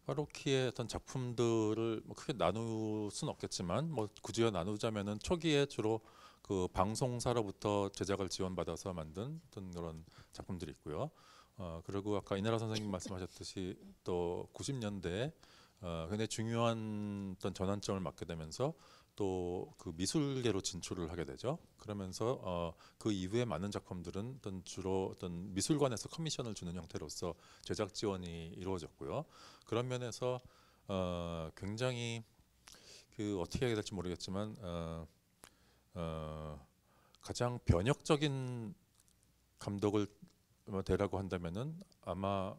하루키의 어떤 작품들을 뭐 크게 나눌 수는 없겠지만 뭐 굳이 나누자면은 초기에 주로 그 방송사로부터 제작을 지원받아서 만든 어떤 그런 작품들이 있고요. 그리고 아까 이나라 선생님 말씀하셨듯이 또 90년대에 굉장히 중요한 어떤 전환점을 맞게 되면서 또 그 미술계로 진출을 하게 되죠. 그러면서 그 이후에 많은 작품들은 어떤 주로 어떤 미술관에서 커미션을 주는 형태로서 제작 지원이 이루어졌고요. 그런 면에서 굉장히 그 어떻게 해야 될지 모르겠지만 가장 변혁적인 감독을 대라고 한다면은 아마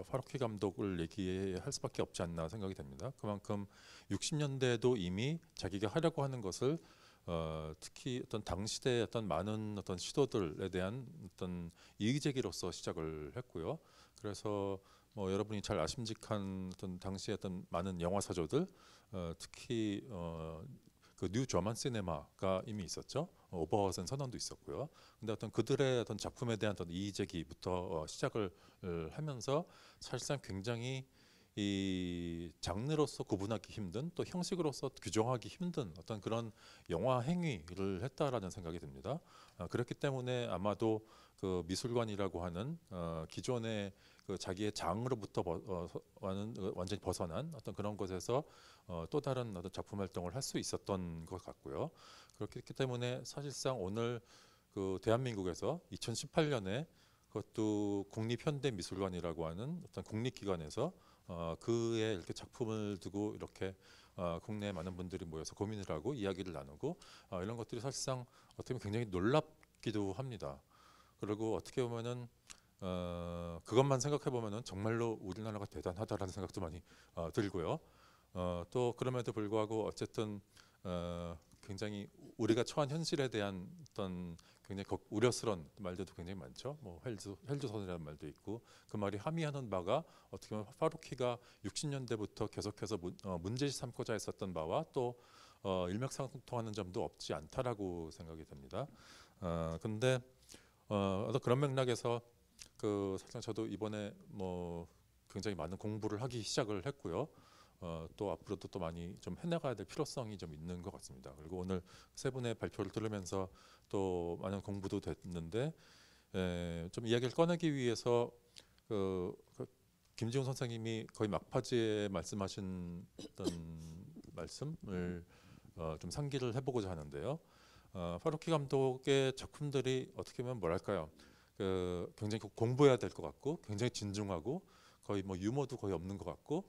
파로키 감독을 얘기할 수밖에 없지 않나 생각이 됩니다. 그만큼 60년대에도 이미 자기가 하려고 하는 것을 특히 어떤 당시대의 어떤 많은 어떤 시도들에 대한 어떤 이의제기로서 시작을 했고요. 그래서 뭐 여러분이 잘 아심직한 어떤 당시의 어떤 많은 영화 사조들, 특히 그 뉴 저만 시네마가 이미 있었죠. 오버허슨 선언도 있었고요. 근데 어떤 그들의 어떤 작품에 대한 어떤 이의제기부터 시작을 하면서 사실상 굉장히 이 장르로서 구분하기 힘든 또 형식으로서 규정하기 힘든 어떤 그런 영화 행위를 했다라는 생각이 듭니다. 그렇기 때문에 아마도 그 미술관이라고 하는 기존의 그 자기의 장으로부터 완전히 벗어난 어떤 그런 곳에서 또 다른 어떤 작품 활동을 할 수 있었던 것 같고요. 그렇기 때문에 사실상 오늘 그 대한민국에서 2018년에 그것도 국립현대미술관이라고 하는 어떤 국립기관에서 그의 이렇게 작품을 두고 이렇게 국내 많은 분들이 모여서 고민을 하고 이야기를 나누고 이런 것들이 사실상 어떻게 보면 굉장히 놀랍기도 합니다. 그리고 어떻게 보면은 그것만 생각해 보면은 정말로 우리나라가 대단하다라는 생각도 많이 들고요. 또 그럼에도 불구하고 어쨌든 굉장히 우리가 처한 현실에 대한 어떤 굉장히 우려스러운 말들도 굉장히 많죠. 뭐 헬조선이라는 말도 있고 그 말이 함의하는 바가 어떻게 보면 파루키가 60년대부터 계속해서 문제시 삼고자 했었던 바와 또 일맥상통하는 점도 없지 않다라고 생각이 됩니다. 근데 어떤 그런 맥락에서 그 사실 저도 이번에 뭐 굉장히 많은 공부를 하기 시작을 했고요. 또 앞으로도 또 많이 좀 해나가야 될 필요성이 좀 있는 것 같습니다. 그리고 오늘 세 분의 발표를 들으면서 또 많은 공부도 됐는데 좀 이야기를 꺼내기 위해서 그 김지훈 선생님이 거의 막바지에 말씀하신 어떤 말씀을 좀 상기를 해보고자 하는데요. 파루키 감독의 작품들이 어떻게 보면 뭐랄까요? 그 굉장히 공부해야 될 것 같고 굉장히 진중하고 거의 뭐 유머도 거의 없는 것 같고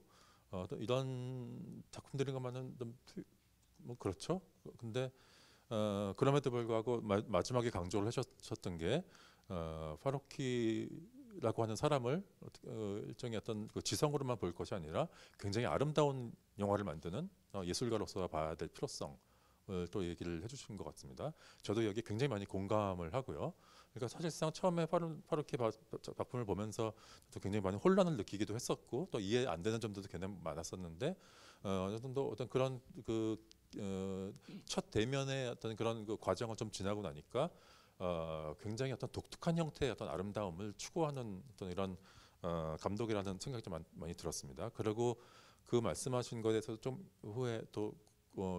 또 이런 작품들인가만은 뭐 그렇죠. 근데 그럼에도 불구하고 마지막에 강조를 하셨던 게 파루키라고 하는 사람을 일종의 어떤 그 지성으로만 볼 것이 아니라 굉장히 아름다운 영화를 만드는 예술가로서 봐야 될 필요성을 또 얘기를 해주신 것 같습니다. 저도 여기 굉장히 많이 공감을 하고요. 그러니까 사실상 처음에 파루키 작품을 보면서 또 굉장히 많은 혼란을 느끼기도 했었고 또 이해 안 되는 점들도 굉장히 많았었는데 어느 정도 어떤 그런 그 첫 대면의 어떤 그런 그 과정을 좀 지나고 나니까 굉장히 어떤 독특한 형태의 어떤 아름다움을 추구하는 어떤 이런 감독이라는 생각이 좀 많이 들었습니다. 그리고 그 말씀하신 것에 대해서 좀 후에 또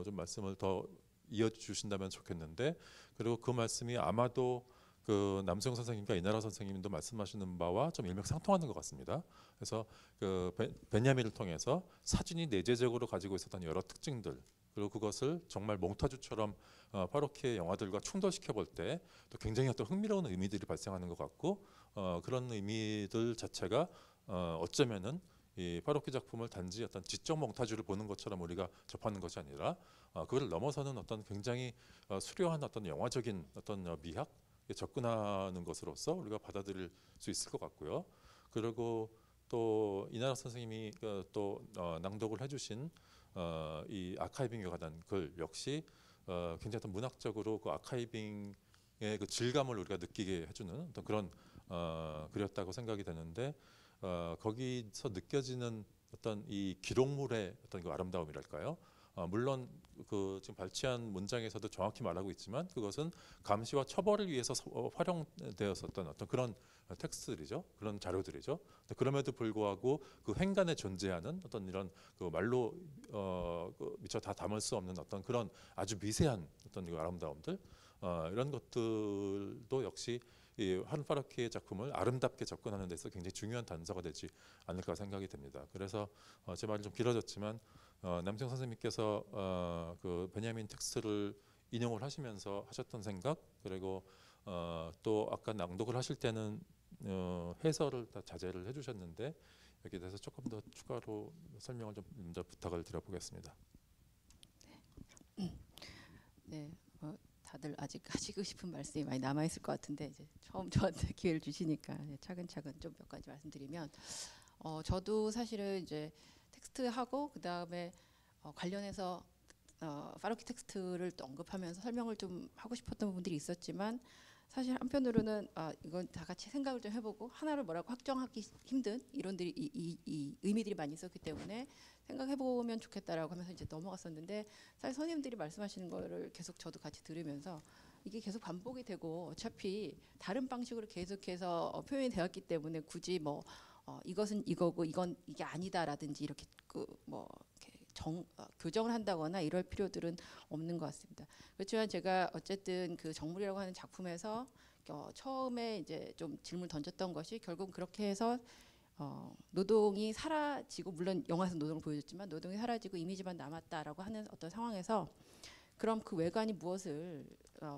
좀 말씀을 더 이어주신다면 좋겠는데 그리고 그 말씀이 아마도 그 남수영 선생님과 이나라 선생님도 말씀하시는 바와 좀 일맥상통하는 것 같습니다. 그래서 그 베냐민을 통해서 사진이 내재적으로 가지고 있었던 여러 특징들 그리고 그것을 정말 몽타주처럼 파로키의 영화들과 충돌시켜 볼 때 또 굉장히 어떤 흥미로운 의미들이 발생하는 것 같고 그런 의미들 자체가 어쩌면은 이 파로키 작품을 단지 어떤 지적 몽타주를 보는 것처럼 우리가 접하는 것이 아니라 그걸 넘어서는 어떤 굉장히 수려한 어떤 영화적인 어떤 미학에 접근하는 것으로서 우리가 받아들일 수 있을 것 같고요. 그리고 또 이나라 선생님이 또 낭독을 해주신 이 아카이빙에 관한 글 역시 굉장히 어떤 문학적으로 그 아카이빙의 그 질감을 우리가 느끼게 해주는 어떤 그런 글이었다고 생각이 되는데 거기서 느껴지는 어떤 이 기록물의 어떤 그 아름다움이랄까요? 물론 그 지금 발췌한 문장에서도 정확히 말하고 있지만 그것은 감시와 처벌을 위해서 활용되었었던 어떤 그런 텍스트들이죠. 그런 자료들이죠. 그럼에도 불구하고 그 횡간에 존재하는 어떤 이런 그 말로 그 미처 다 담을 수 없는 어떤 그런 아주 미세한 어떤 그 아름다움들 이런 것들도 역시 이 한 파르키의 작품을 아름답게 접근하는 데서 굉장히 중요한 단서가 되지 않을까 생각이 됩니다. 그래서 제 말이 좀 길어졌지만 남청 선생님께서 그 베냐민 텍스트를 인용을 하시면서 하셨던 생각 그리고 또 아까 낭독을 하실 때는 해설을 다 자제를 해주셨는데 여기에 대해서 조금 더 추가로 설명을 좀 먼저 부탁을 드려보겠습니다. 네, 다들 아직 하시고 싶은 말씀이 많이 남아 있을 것 같은데 이제 처음 저한테 기회를 주시니까 차근차근 좀 몇 가지 말씀드리면, 저도 사실은 이제 텍스트하고 그 다음에 관련해서 파르키 텍스트를 또 언급하면서 설명을 좀 하고 싶었던 부분들이 있었지만 사실 한편으로는 이건 다 같이 생각을 좀 해보고 하나를 뭐라고 확정하기 힘든 이론들이 이 의미들이 많이 있었기 때문에 생각해보면 좋겠다라고 하면서 이제 넘어갔었는데, 사실 선생님들이 말씀하시는 거를 계속 저도 같이 들으면서 이게 계속 반복이 되고 어차피 다른 방식으로 계속해서 표현이 되었기 때문에 굳이 뭐 이것은 이거고 이건 이게 아니다라든지 이렇게 교정을 한다거나 이럴 필요들은 없는 것 같습니다. 그렇지만 제가 어쨌든 그 정물이라고 하는 작품에서 처음에 이제 좀 질문을 던졌던 것이 결국 그렇게 해서 노동이 사라지고, 물론 영화에서 노동을 보여줬지만 노동이 사라지고 이미지만 남았다라고 하는 어떤 상황에서 그럼 그 외관이 무엇을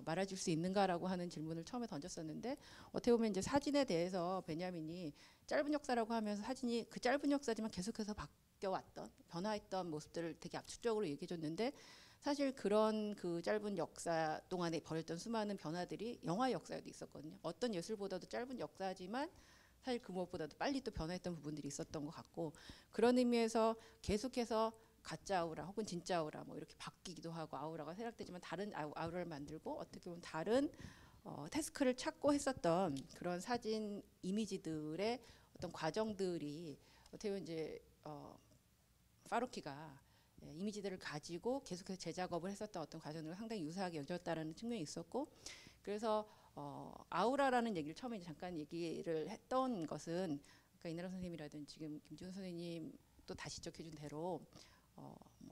말해줄 수 있는가라고 하는 질문을 처음에 던졌었는데, 어떻게 보면 이제 사진에 대해서 베냐민이 짧은 역사라고 하면서 사진이 그 짧은 역사지만 계속해서 바뀌어왔던 변화했던 모습들을 되게 압축적으로 얘기해줬는데, 사실 그런 그 짧은 역사 동안에 벌였던 수많은 변화들이 영화 역사에도 있었거든요. 어떤 예술보다도 짧은 역사지만 사실 그 무엇보다도 빨리 또 변화했던 부분들이 있었던 것 같고, 그런 의미에서 계속해서 가짜 아우라 혹은 진짜 아우라 뭐 이렇게 바뀌기도 하고 아우라가 생략되지만 다른 아우라를 만들고 어떻게 보면 다른 태스크를 찾고 했었던 그런 사진 이미지들의 어떤 과정들이 어떻게 보면 이제 파루키가 이미지들을 가지고 계속해서 재작업을 했었던 어떤 과정을 상당히 유사하게 여겼다라는 측면이 있었고, 그래서 아우라라는 얘기를 처음에 잠깐 얘기를 했던 것은 아까 이나라 선생님이라든지 지금 김지훈 선생님 또 다시 지적해준 대로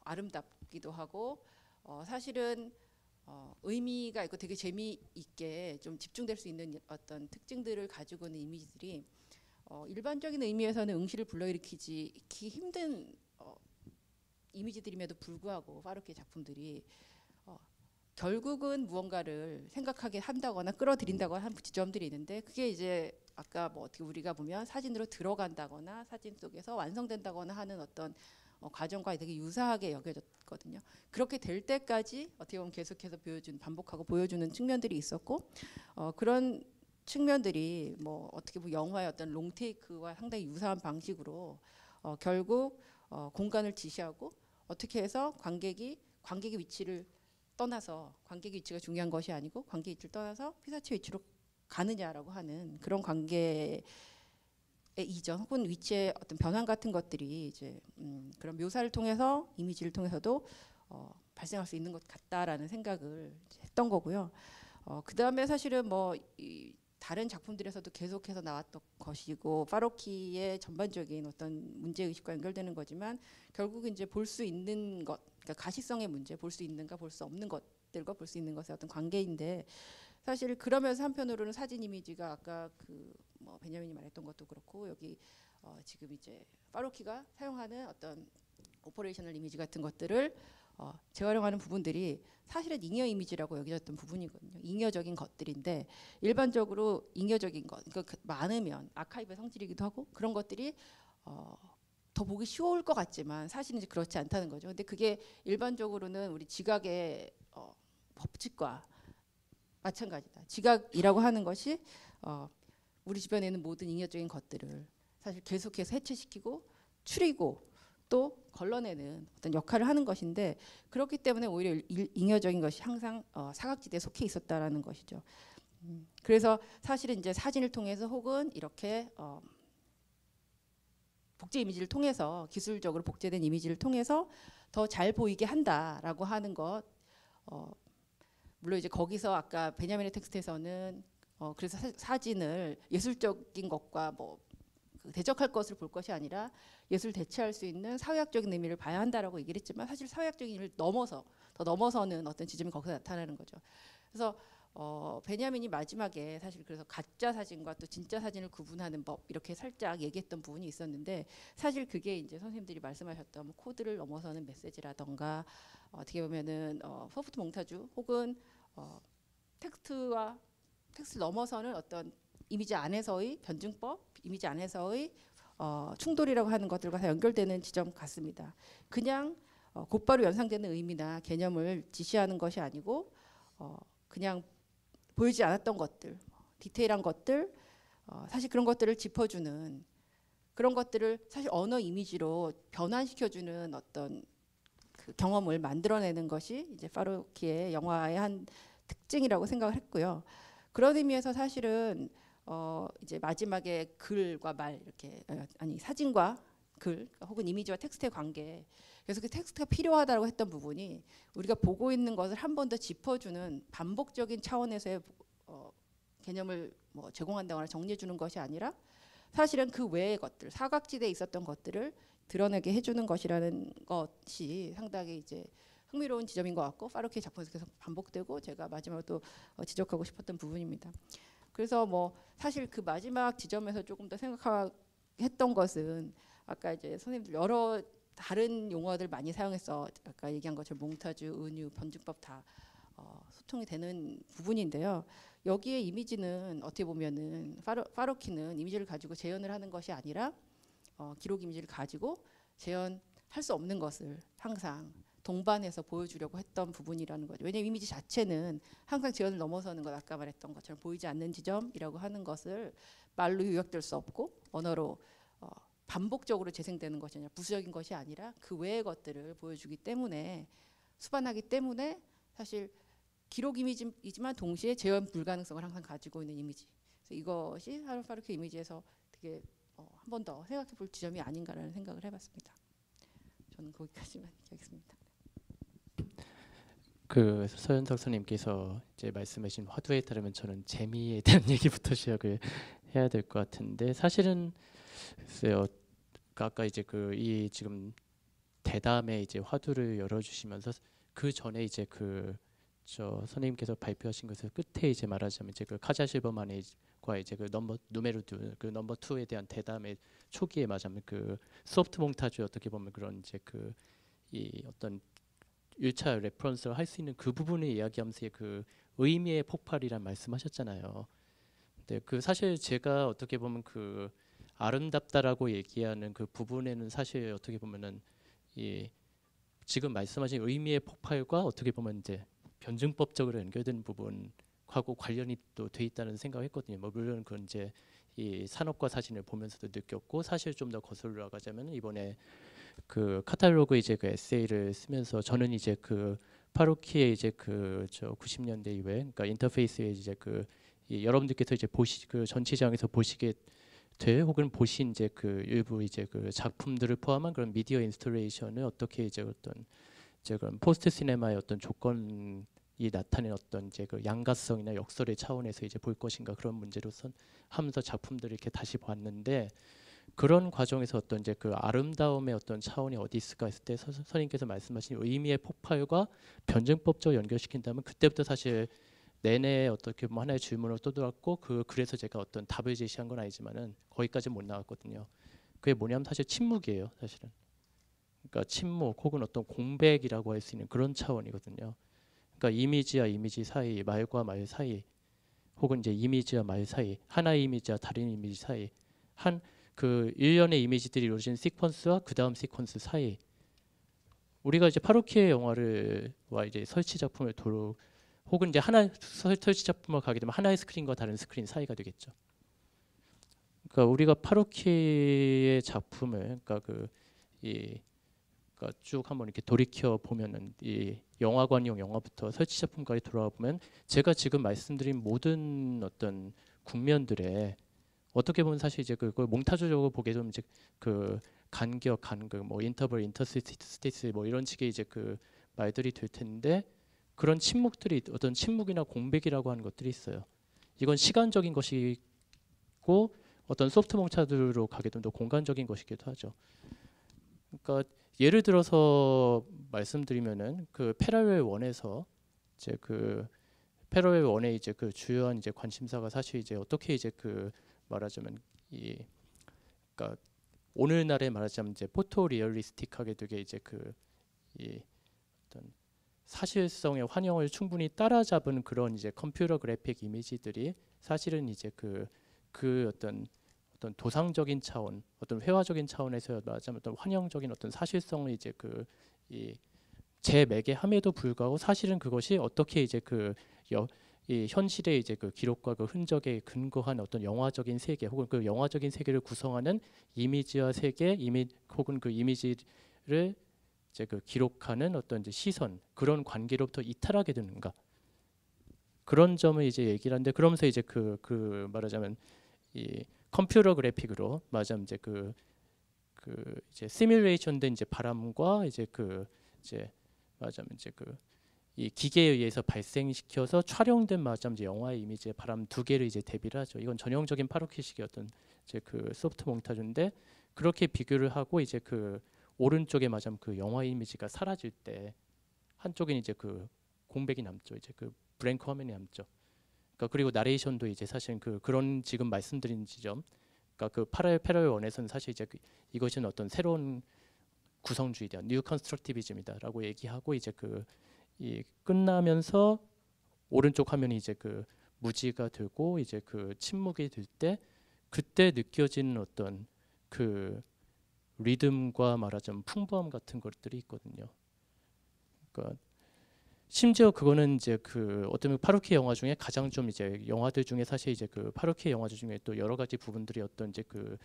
아름답기도 하고 사실은 의미가 있고 되게 재미있게 좀 집중될 수 있는 어떤 특징들을 가지고 있는 이미지들이 일반적인 의미에서는 응시를 불러일으키기 힘든 이미지들임에도 불구하고 파루키의 작품들이 결국은 무언가를 생각하게 한다거나 끌어들인다거나 하는 지점들이 있는데, 그게 이제 아까 뭐 어떻게 우리가 보면 사진으로 들어간다거나 사진 속에서 완성된다거나 하는 어떤 과정과 되게 유사하게 여겨졌거든요. 그렇게 될 때까지 어떻게 보면 계속해서 반복하고 보여주는 측면들이 있었고, 그런 측면들이 뭐 어떻게 보면 영화의 어떤 롱테이크와 상당히 유사한 방식으로 결국 공간을 지시하고 어떻게 해서 관객의 위치를 떠나서, 관객의 위치가 중요한 것이 아니고 관객의 위치를 떠나서 피사체 위치로 가느냐라고 하는 그런 관계의 이전 혹은 위치의 어떤 변환 같은 것들이 이제 그런 묘사를 통해서 이미지를 통해서도 발생할 수 있는 것 같다라는 생각을 했던 거고요. 그 다음에 사실은 뭐 다른 작품들에서도 계속해서 나왔던 것이고 파루키의 전반적인 어떤 문제 의식과 연결되는 거지만 결국 이제 볼 수 있는 것, 그러니까 가시성의 문제, 볼 수 있는가 볼 수 없는 것들과 볼 수 있는 것의 어떤 관계인데, 사실 그러면서 한편으로는 사진 이미지가 아까 그 뭐 베냐민이 말했던 것도 그렇고 여기 지금 이제 파루키가 사용하는 어떤 오퍼레이셔널 이미지 같은 것들을 재활용하는 부분들이 사실은 잉여 이미지라고 여겨졌던 부분이거든요. 잉여적인 것들인데 일반적으로 잉여적인 것, 그러니까 많으면 아카이브의 성질이기도 하고 그런 것들이 더 보기 쉬울 것 같지만 사실은 이제 그렇지 않다는 거죠. 근데 그게 일반적으로는 우리 지각의 법칙과 마찬가지다. 지각이라고 하는 것이 우리 주변에 있는 모든 잉여적인 것들을 사실 계속해서 해체시키고 추리고 또 걸러내는 어떤 역할을 하는 것인데, 그렇기 때문에 오히려 잉여적인 것이 항상 사각지대에 속해 있었다라는 것이죠. 그래서 사실은 이제 사진을 통해서 혹은 이렇게 복제 이미지를 통해서 기술적으로 복제된 이미지를 통해서 더 잘 보이게 한다라고 하는 것. 물론 이제 거기서 아까 베냐민의 텍스트에서는 그래서 사진을 예술적인 것과 뭐 대적할 것을 볼 것이 아니라 예술 대체할 수 있는 사회학적인 의미를 봐야 한다라고 얘기를 했지만 사실 사회학적인 의미를 넘어서 더 넘어서는 어떤 지점이 거기서 나타나는 거죠. 그래서 베냐민이 마지막에 사실 그래서 가짜 사진과 또 진짜 사진을 구분하는 법 이렇게 살짝 얘기했던 부분이 있었는데 사실 그게 이제 선생님들이 말씀하셨던 뭐 코드를 넘어서는 메시지라던가 어떻게 보면은 소프트 몽타주 혹은 텍스트 넘어서는 어떤 이미지 안에서의 변증법, 이미지 안에서의 충돌이라고 하는 것들과 다 연결되는 지점 같습니다. 그냥 곧바로 연상되는 의미나 개념을 지시하는 것이 아니고 그냥 보이지 않았던 것들, 디테일한 것들, 사실 그런 것들을 짚어주는 그런 것들을 사실 언어 이미지로 변환시켜주는 어떤 그 경험을 만들어내는 것이 이제 파루키의 영화의 한 특징이라고 생각을 했고요. 그런 의미에서 사실은 이제 마지막에 글과 말 이렇게 아니 사진과 글 혹은 이미지와 텍스트의 관계 그래서 그 텍스트가 필요하다고 했던 부분이 우리가 보고 있는 것을 한 번 더 짚어주는 반복적인 차원에서의 개념을 뭐 제공한다거나 정리해 주는 것이 아니라 사실은 그 외의 것들 사각지대에 있었던 것들을 드러내게 해주는 것이라는 것이 상당히 이제 흥미로운 지점인 것 같고 파루키의 작품에서 계속 반복되고 제가 마지막으로 또 지적하고 싶었던 부분입니다. 그래서 뭐 사실 그 마지막 지점에서 조금 더 생각했던 것은 아까 이제 선생님들 여러 다른 용어들 많이 사용해서 아까 얘기한 것처럼 몽타주, 은유, 변증법 다 소통이 되는 부분인데요. 여기에 이미지는 어떻게 보면은 파루키는 이미지를 가지고 재현을 하는 것이 아니라 기록 이미지를 가지고 재현할 수 없는 것을 항상 동반해서 보여주려고 했던 부분이라는 거죠. 왜냐하면 이미지 자체는 항상 재현을 넘어서는 것 아까 말했던 것처럼 보이지 않는 지점이라고 하는 것을 말로 요약될 수 없고 언어로 반복적으로 재생되는 것이 아니라 부수적인 것이 아니라 그 외의 것들을 보여주기 때문에 수반하기 때문에 사실 기록 이미지이지만 동시에 재현 불가능성을 항상 가지고 있는 이미지. 그래서 이것이 파루키 이미지에서 되게 한 번 더 생각해 볼 지점이 아닌가라는 생각을 해봤습니다. 저는 거기까지만 얘기하겠습니다. 그 서현석 선생님께서 이제 말씀하신 화두에 따르면 저는 재미에 대한 얘기부터 시작을 해야 될 것 같은데 사실은 글쎄요. 아까 이제 그 이 지금 대담에 이제 화두를 열어주시면서 그 전에 이제 그 저 선생님께서 발표하신 것을 끝에 이제 말하자면 이제 그 카자 실버만과 이제 그 누메로 2, 그 넘버 2에 대한 대담의 초기에 말하자면 그 소프트 몽타주 어떻게 보면 그런 이제 그 이 어떤 1차 레퍼런스를 할 수 있는 그 부분을 이야기하면서 그 의미의 폭발이란 말씀하셨잖아요. 근데 그 사실 제가 어떻게 보면 그 아름답다라고 얘기하는 그 부분에는 사실 어떻게 보면은 이 지금 말씀하신 의미의 폭발과 어떻게 보면 이제 변증법적으로 연결되는 부분하고 관련이 또 돼 있다는 생각을 했거든요. 뭐 물론 그건 이제 이 산업과 사진을 보면서도 느꼈고 사실 좀 더 거슬러 가자면 이번에 그 카탈로그 이제 그 에세이를 쓰면서 저는 이제 그 파루키의 이제 그 저 90년대 이후에 그러니까 인터페이스에 이제 그 여러분들께서 이제 그 전시장에서 보시게 될 혹은 보신 이제 그 일부 이제 그 작품들을 포함한 그런 미디어 인스톨레이션을 어떻게 이제 어떤 이제 그런 포스트 시네마의 어떤 조건이 나타낸 어떤 이제 그 양가성이나 역설의 차원에서 이제 볼 것인가 그런 문제로선 하면서 작품들을 이렇게 다시 봤는데 그런 과정에서 어떤 이제 그 아름다움의 어떤 차원이 어디 있을까 했을 때 선생님께서 말씀하신 의미의 폭발과 변증법적 연결시킨다면 그때부터 사실 내내 어떻게 보면 하나의 질문을 떠들었고 그래서 제가 어떤 답을 제시한 건 아니지만은 거기까지 못 나갔거든요. 그게 뭐냐면 사실 침묵이에요, 사실은. 그러니까 침묵 혹은 어떤 공백이라고 할 수 있는 그런 차원이거든요. 그러니까 이미지와 이미지 사이, 말과 말 사이, 혹은 이제 이미지와 말 사이, 하나의 이미지와 다른 이미지 사이, 한 그 일련의 이미지들이 이루어진 시퀀스와 그 다음 시퀀스 사이. 우리가 이제 파루키의 영화를와 이제 설치 작품을 혹은 이제 하나 설치 작품을 가게 되면 하나의 스크린과 다른 스크린 사이가 되겠죠. 그러니까 우리가 파루키의 작품을 그러니까 그러니까 쭉 한번 이렇게 돌이켜 보면은 이 영화관용 영화부터 설치 작품까지 돌아와 보면 제가 지금 말씀드린 모든 어떤 국면들의 어떻게 보면 사실 이제 그걸 몽타주적으로 보게 되면 이제 그 간격, 간극, 뭐 인터벌, 인터스티스 뭐 이런 식의 이제 그 말들이 될 텐데 그런 침묵들이 어떤 침묵이나 공백이라고 하는 것들이 있어요. 이건 시간적인 것이고 어떤 소프트 몽타주로 가게 되면 또 공간적인 것이기도 하죠. 그러니까 예를 들어서 말씀드리면은 그 패러렐 1에서 이제 그 패러렐 1의 이제 그 주요한 이제 관심사가 사실 이제 어떻게 이제 그 말하자면 이 그러니까 오늘날에 말하자면 이제 포토 리얼리스틱하게 되게 이제 그 이 어떤 사실성의 환영을 충분히 따라잡은 그런 이제 컴퓨터 그래픽 이미지들이 사실은 이제 그 어떤 도상적인 차원, 어떤 회화적인 차원에서 말하자면 어떤 환영적인 어떤 사실성을 이제 이 재매개함에도 불구하고 사실은 그것이 어떻게 이제 이 현실의 이제 그 기록과 그 흔적에 근거한 어떤 영화적인 세계 혹은 그 영화적인 세계를 구성하는 이미지와 세계, 혹은 그 이미지를 이제 그 기록하는 어떤 이제 시선 그런 관계로부터 이탈하게 되는가 그런 점을 이제 얘기를 하는데 그러면서 이제 그 말하자면 이 컴퓨터 그래픽으로 말하자면 이제 그 이제 시뮬레이션된 이제 바람과 이제 이제 말하자면 이제 이 기계에 의해서 발생시켜서 촬영된 말하자면 이제 영화의 이미지의 바람 두 개를 이제 대비를 하죠. 이건 전형적인 파로키식의 어떤 이제 그 소프트 몽타주인데 그렇게 비교를 하고 이제 그 오른쪽에 말하자면 그 영화 이미지가 사라질 때 한쪽엔 이제 그 공백이 남죠. 이제 그 브랭크 화면이 남죠. 그러니까 그리고 나레이션도 이제 사실 그런 지금 말씀드린 지점, 그러니까 그 패러렐 1에서는 사실 이제 이것은 어떤 새로운 구성주의다, 뉴 컨스트럭티비즘이다라고 얘기하고 이제 이 끝나면서 오른쪽 화면이 이제 그 무지가 되고 이제 그 침묵이 될 때 그때 느껴지는 어떤 그 리듬과 말하자면 풍부함 같은 것들이 있거든요. 그러니까 심지어 그거는 이제 그 어떤 파루키 영화 중에 가장 좀 이제 영화들 중에 사실 이제 그 파루키 영화들 중에 또 여러 가지 부분들이 어떤 이제 그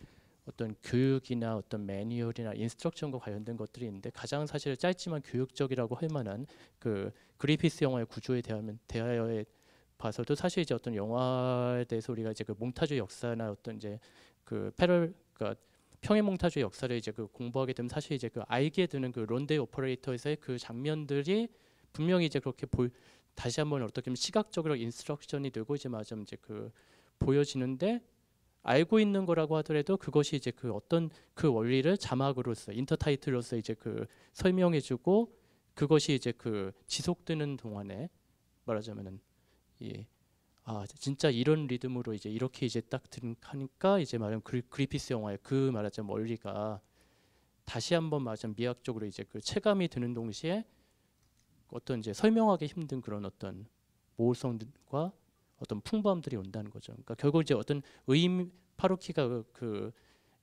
어떤 교육이나 어떤 매뉴얼이나 인스트럭션과 관련된 것들이 있는데 가장 사실 짧지만 교육적이라고 할 만한 그 그리피스 영화의 구조에 대하여 봐서도 사실 이제 어떤 영화에 대해서 우리가 이제 그 몽타주 역사나 어떤 이제 그러니까 평행 몽타주 역사를 이제 그 공부하게 되면 사실 이제 그 알게 되는 그 론데이 오퍼레이터에서의 그 장면들이 분명히 이제 그렇게 다시 한번 어떻게 보면 시각적으로 인스트럭션이 되고 이제 맞아 이제 그 보여지는데 알고 있는 거라고 하더라도 그것이 이제 그 어떤 그 원리를 자막으로서 인터타이틀로서 이제 그 설명해주고 그것이 이제 그 지속되는 동안에 말하자면은 진짜 이런 리듬으로 이제 이렇게 이제 딱 하니까 이제 말하면 그리피스 영화의 그 말하자면 원리가 다시 한번 말하자면 미학적으로 이제 그 체감이 드는 동시에 어떤 이제 설명하기 힘든 그런 어떤 모호성과 어떤 풍부함들이 온다는 거죠. 그러니까 결국 이제 어떤 파루키가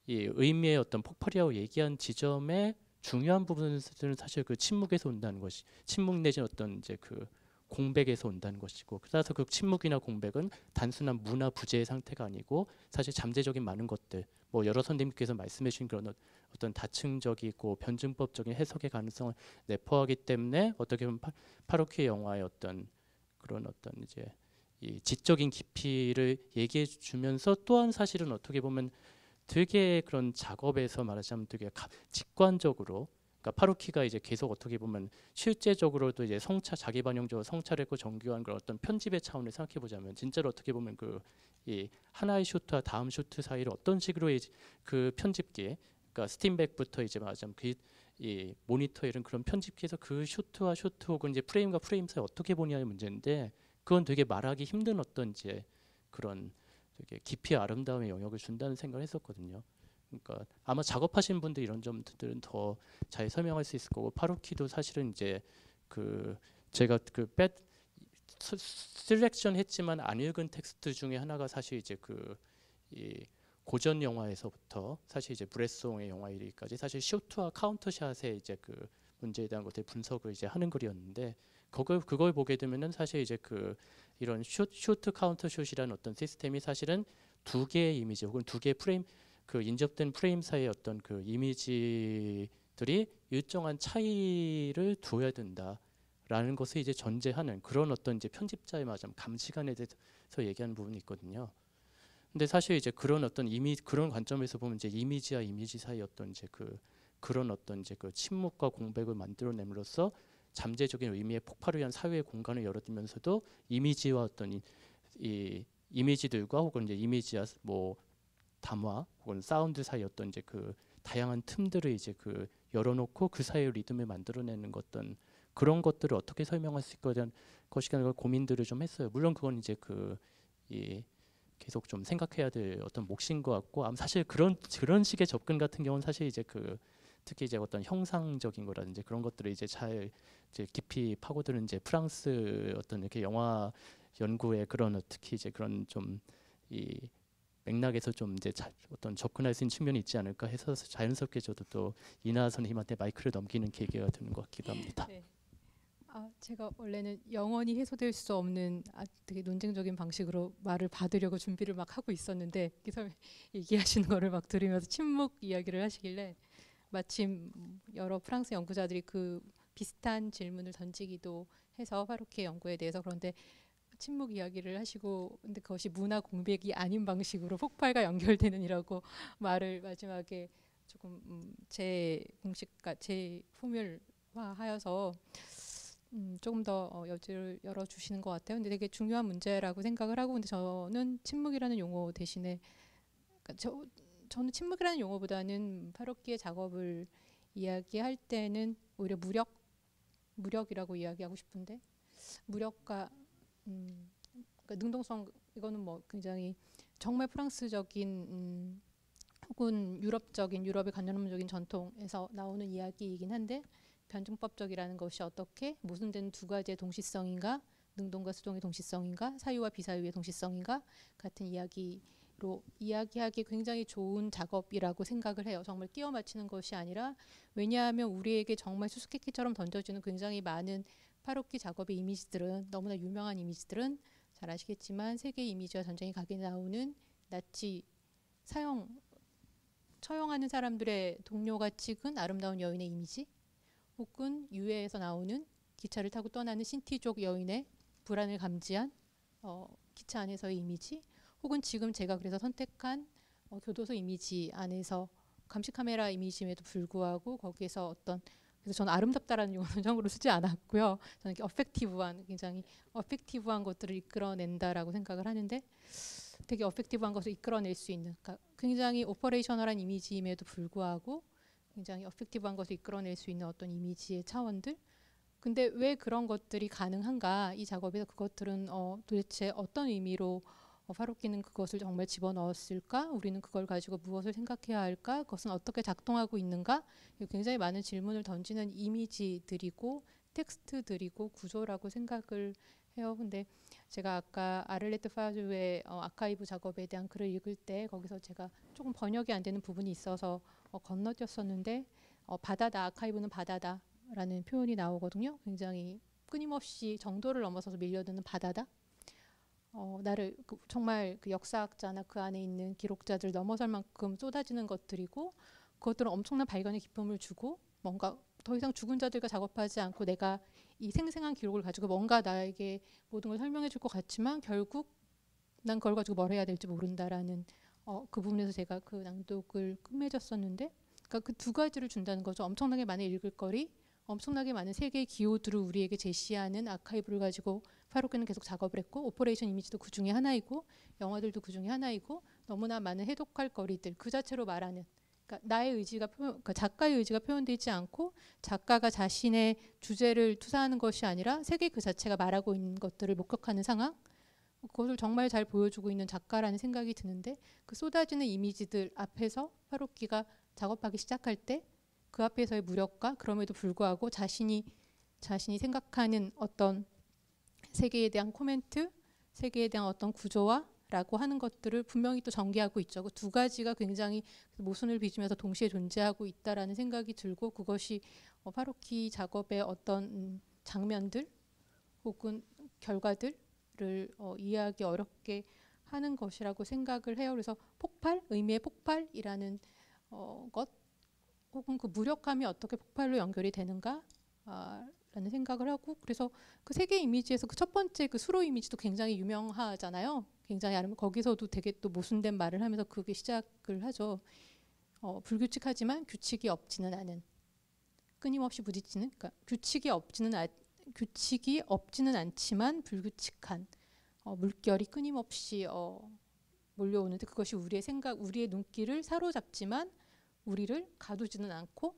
이 의미의 어떤 폭발이라고 얘기한 지점의 중요한 부분은 사실 그 침묵에서 온다는 것이 침묵 내지는 어떤 이제 그 공백에서 온다는 것이고 그래서 그 침묵이나 공백은 단순한 문화 부재의 상태가 아니고 사실 잠재적인 많은 것들 뭐 여러 선생님께서 말씀해 주신 그런 어떤 다층적이고 변증법적인 해석의 가능성을 내포하기 때문에 어떻게 보면 파루키 영화의 어떤 그런 어떤 이제 이 지적인 깊이를 얘기해 주면서 또한 사실은 어떻게 보면 되게 그런 작업에서 말하자면 되게 직관적으로 그러니까 파루키가 이제 계속 어떻게 보면 실제적으로도 이제 자기 반영적으로 성찰했고 정교한 그런 어떤 편집의 차원을 생각해 보자면 진짜로 어떻게 보면 이 하나의 슈트와 다음 슈트 사이를 어떤 식으로 그 편집기 그러니까 스팀백부터 이제 말하자면 이 모니터 이런 그런 편집기에서 그 슈트와 슈트 혹은 이제 프레임과 프레임 사이 어떻게 보냐의 문제인데 그건 되게 말하기 힘든 어떤 이제 그런 되게 깊이 아름다움의 영역을 준다는 생각을 했었거든요. 그러니까 아마 작업하신 분들 이런 점들은 더 잘 설명할 수 있을 거고 파루키도 사실은 이제 제가 셀렉션 했지만 안 읽은 텍스트 중에 하나가 사실 이제 이 고전 영화에서부터 사실 이제 브레송의 영화 이르기까지 사실 쇼트와 카운터샷의 이제 그 문제에 대한 것들 분석을 이제 하는 글이었는데 그걸 보게 되면은 사실 이제 이런 쇼트 카운터샷이라는 어떤 시스템이 사실은 두 개의 이미지 혹은 두 개의 프레임 인접된 프레임 사이의 어떤 그 이미지들이 일정한 차이를 둬야 된다라는 것을 이제 전제하는 그런 어떤 이제 편집자의 말하자면 감시관에 대해서 얘기하는 부분이 있거든요. 근데 사실 이제 그런 어떤 그런 관점에서 보면 이제 이미지와 이미지 사이 어떤 이제 그런 어떤 이제 그 침묵과 공백을 만들어냄으로써 잠재적인 의미의 폭발을 위한 사회의 공간을 열어두면서도 이미지와 어떤 이 이미지들과 혹은 이제 이미지와 뭐 담화 혹은 사운드 사이 어떤 이제 그 다양한 틈들을 이제 그 열어놓고 그 사이의 리듬을 만들어내는 어떤 그런 것들을 어떻게 설명할 수 있거에 대한 것이라는 고민들을 좀 했어요. 물론 그건 이제 이 계속 좀 생각해야 될 어떤 몫인 것 같고, 사실 그런 식의 접근 같은 경우는 사실 이제 특히 이제 어떤 형상적인 거라든지 그런 것들을 이제 잘 이제 깊이 파고드는 이제 프랑스 어떤 이렇게 영화 연구의 그런 특히 이제 그런 좀 이 맥락에서 좀 이제 어떤 접근할 수 있는 측면이 있지 않을까 해서 자연스럽게 저도 또 이나 선생님한테 마이크를 넘기는 계기가 되는 것 같기도 합니다. 네. 제가 원래는 영원히 해소될 수 없는 되게 논쟁적인 방식으로 말을 받으려고 준비를 막 하고 있었는데 얘기하시는 거를 막 들으면서 침묵 이야기를 하시길래 마침 여러 프랑스 연구자들이 그 비슷한 질문을 던지기도 해서 파루키의 연구에 대해서 그런데 침묵 이야기를 하시고 근데 그것이 문화 공백이 아닌 방식으로 폭발과 연결되는이라고 말을 마지막에 조금 제 공식과 제 포뮬화하여서 조금 더 여지를 열어주시는 것 같아요. 근데 되게 중요한 문제라고 생각을 하고 근데 저는 침묵이라는 용어 대신에 그러니까 저는 침묵이라는 용어보다는 파루키의 작업을 이야기할 때는 오히려 무력이라고 이야기하고 싶은데 무력과 그러니까 능동성 이거는 뭐 굉장히 정말 프랑스적인 혹은 유럽의 관념론적인 전통에서 나오는 이야기이긴 한데 변증법적이라는 것이 어떻게 모순되는 두 가지의 동시성인가 능동과 수동의 동시성인가 사유와 비사유의 동시성인가 같은 이야기로 이야기하기 굉장히 좋은 작업이라고 생각을 해요. 정말 끼워 맞추는 것이 아니라 왜냐하면 우리에게 정말 수수께끼처럼 던져지는 굉장히 많은 파루키 작업의 이미지들은 너무나 유명한 이미지들은 잘 아시겠지만 세계 이미지와 전쟁의 각에 나오는 나치 처형하는 사람들의 동료가 찍은 아름다운 여인의 이미지 혹은 유해에서 나오는 기차를 타고 떠나는 신티족 여인의 불안을 감지한 기차 안에서의 이미지 혹은 지금 제가 그래서 선택한 교도소 이미지 안에서 감시 카메라 이미지임에도 불구하고 거기에서 그래서 저는 아름답다라는 용어는 참고로 쓰지 않았고요. 저는 굉장히 어펙티브한 것들을 이끌어낸다라고 생각을 하는데 되게 어펙티브한 것을 이끌어낼 수 있는 그러니까 굉장히 오퍼레이셔널한 이미지임에도 불구하고 굉장히 어펙티브한 것을 이끌어낼 수 있는 어떤 이미지의 차원들 근데 왜 그런 것들이 가능한가 이 작업에서 그것들은 도대체 어떤 의미로 파루키는 그것을 정말 집어넣었을까? 우리는 그걸 가지고 무엇을 생각해야 할까? 그것은 어떻게 작동하고 있는가? 굉장히 많은 질문을 던지는 이미지들이고 텍스트들이고 구조라고 생각을 해요. 근데 제가 아까 아를레트 파주의 아카이브 작업에 대한 글을 읽을 때 거기서 제가 조금 번역이 안 되는 부분이 있어서 건너뛰었었는데 바다다 아카이브는 바다다라는 표현이 나오거든요. 굉장히 끊임없이 정도를 넘어서서 밀려드는 바다다. 나를 정말 그 역사학자나 그 안에 있는 기록자들 넘어설 만큼 쏟아지는 것들이고 그것들은 엄청난 발견의 기쁨을 주고 뭔가 더 이상 죽은 자들과 작업하지 않고 내가 이 생생한 기록을 가지고 뭔가 나에게 모든 걸 설명해 줄 것 같지만 결국 난 그걸 가지고 뭘 해야 될지 모른다라는 그 부분에서 제가 그 낭독을 끝맺었었는데 그러니까 그 두 가지를 준다는 거죠. 엄청나게 많은 읽을 거리 엄청나게 많은 세계의 기호들을 우리에게 제시하는 아카이브를 가지고 파루키는 계속 작업을 했고 오퍼레이션 이미지도 그 중에 하나이고 영화들도 그 중에 하나이고 너무나 많은 해독할 거리들 그 자체로 말하는 그러니까 나의 의지가 그러니까 작가의 의지가 표현되지 않고 작가가 자신의 주제를 투사하는 것이 아니라 세계 그 자체가 말하고 있는 것들을 목격하는 상황 그것을 정말 잘 보여주고 있는 작가라는 생각이 드는데 그 쏟아지는 이미지들 앞에서 파루키가 작업하기 시작할 때 그 앞에서의 무력과 그럼에도 불구하고 자신이 생각하는 어떤 세계에 대한 코멘트, 세계에 대한 어떤 구조화라고 하는 것들을 분명히 또 전개하고 있죠. 그 두 가지가 굉장히 모순을 빚으면서 동시에 존재하고 있다라는 생각이 들고 그것이 파루키 작업의 어떤 장면들 혹은 결과들을 이해하기 어렵게 하는 것이라고 생각을 해요. 그래서 의미의 폭발이라는 것 혹은 그 무력함이 어떻게 폭발로 연결이 되는가 라는 생각을 하고 그래서 그 세계 이미지에서 그 첫 번째 그 수로 이미지도 굉장히 유명하잖아요. 굉장히 거기서도 되게 또 모순된 말을 하면서 그게 시작을 하죠. 불규칙하지만 규칙이 없지는 않은, 끊임없이 부딪히는, 그러니까 규칙이 없지는 않지만 불규칙한 물결이 끊임없이 몰려오는데, 그것이 우리의 생각, 우리의 눈길을 사로잡지만 우리를 가두지는 않고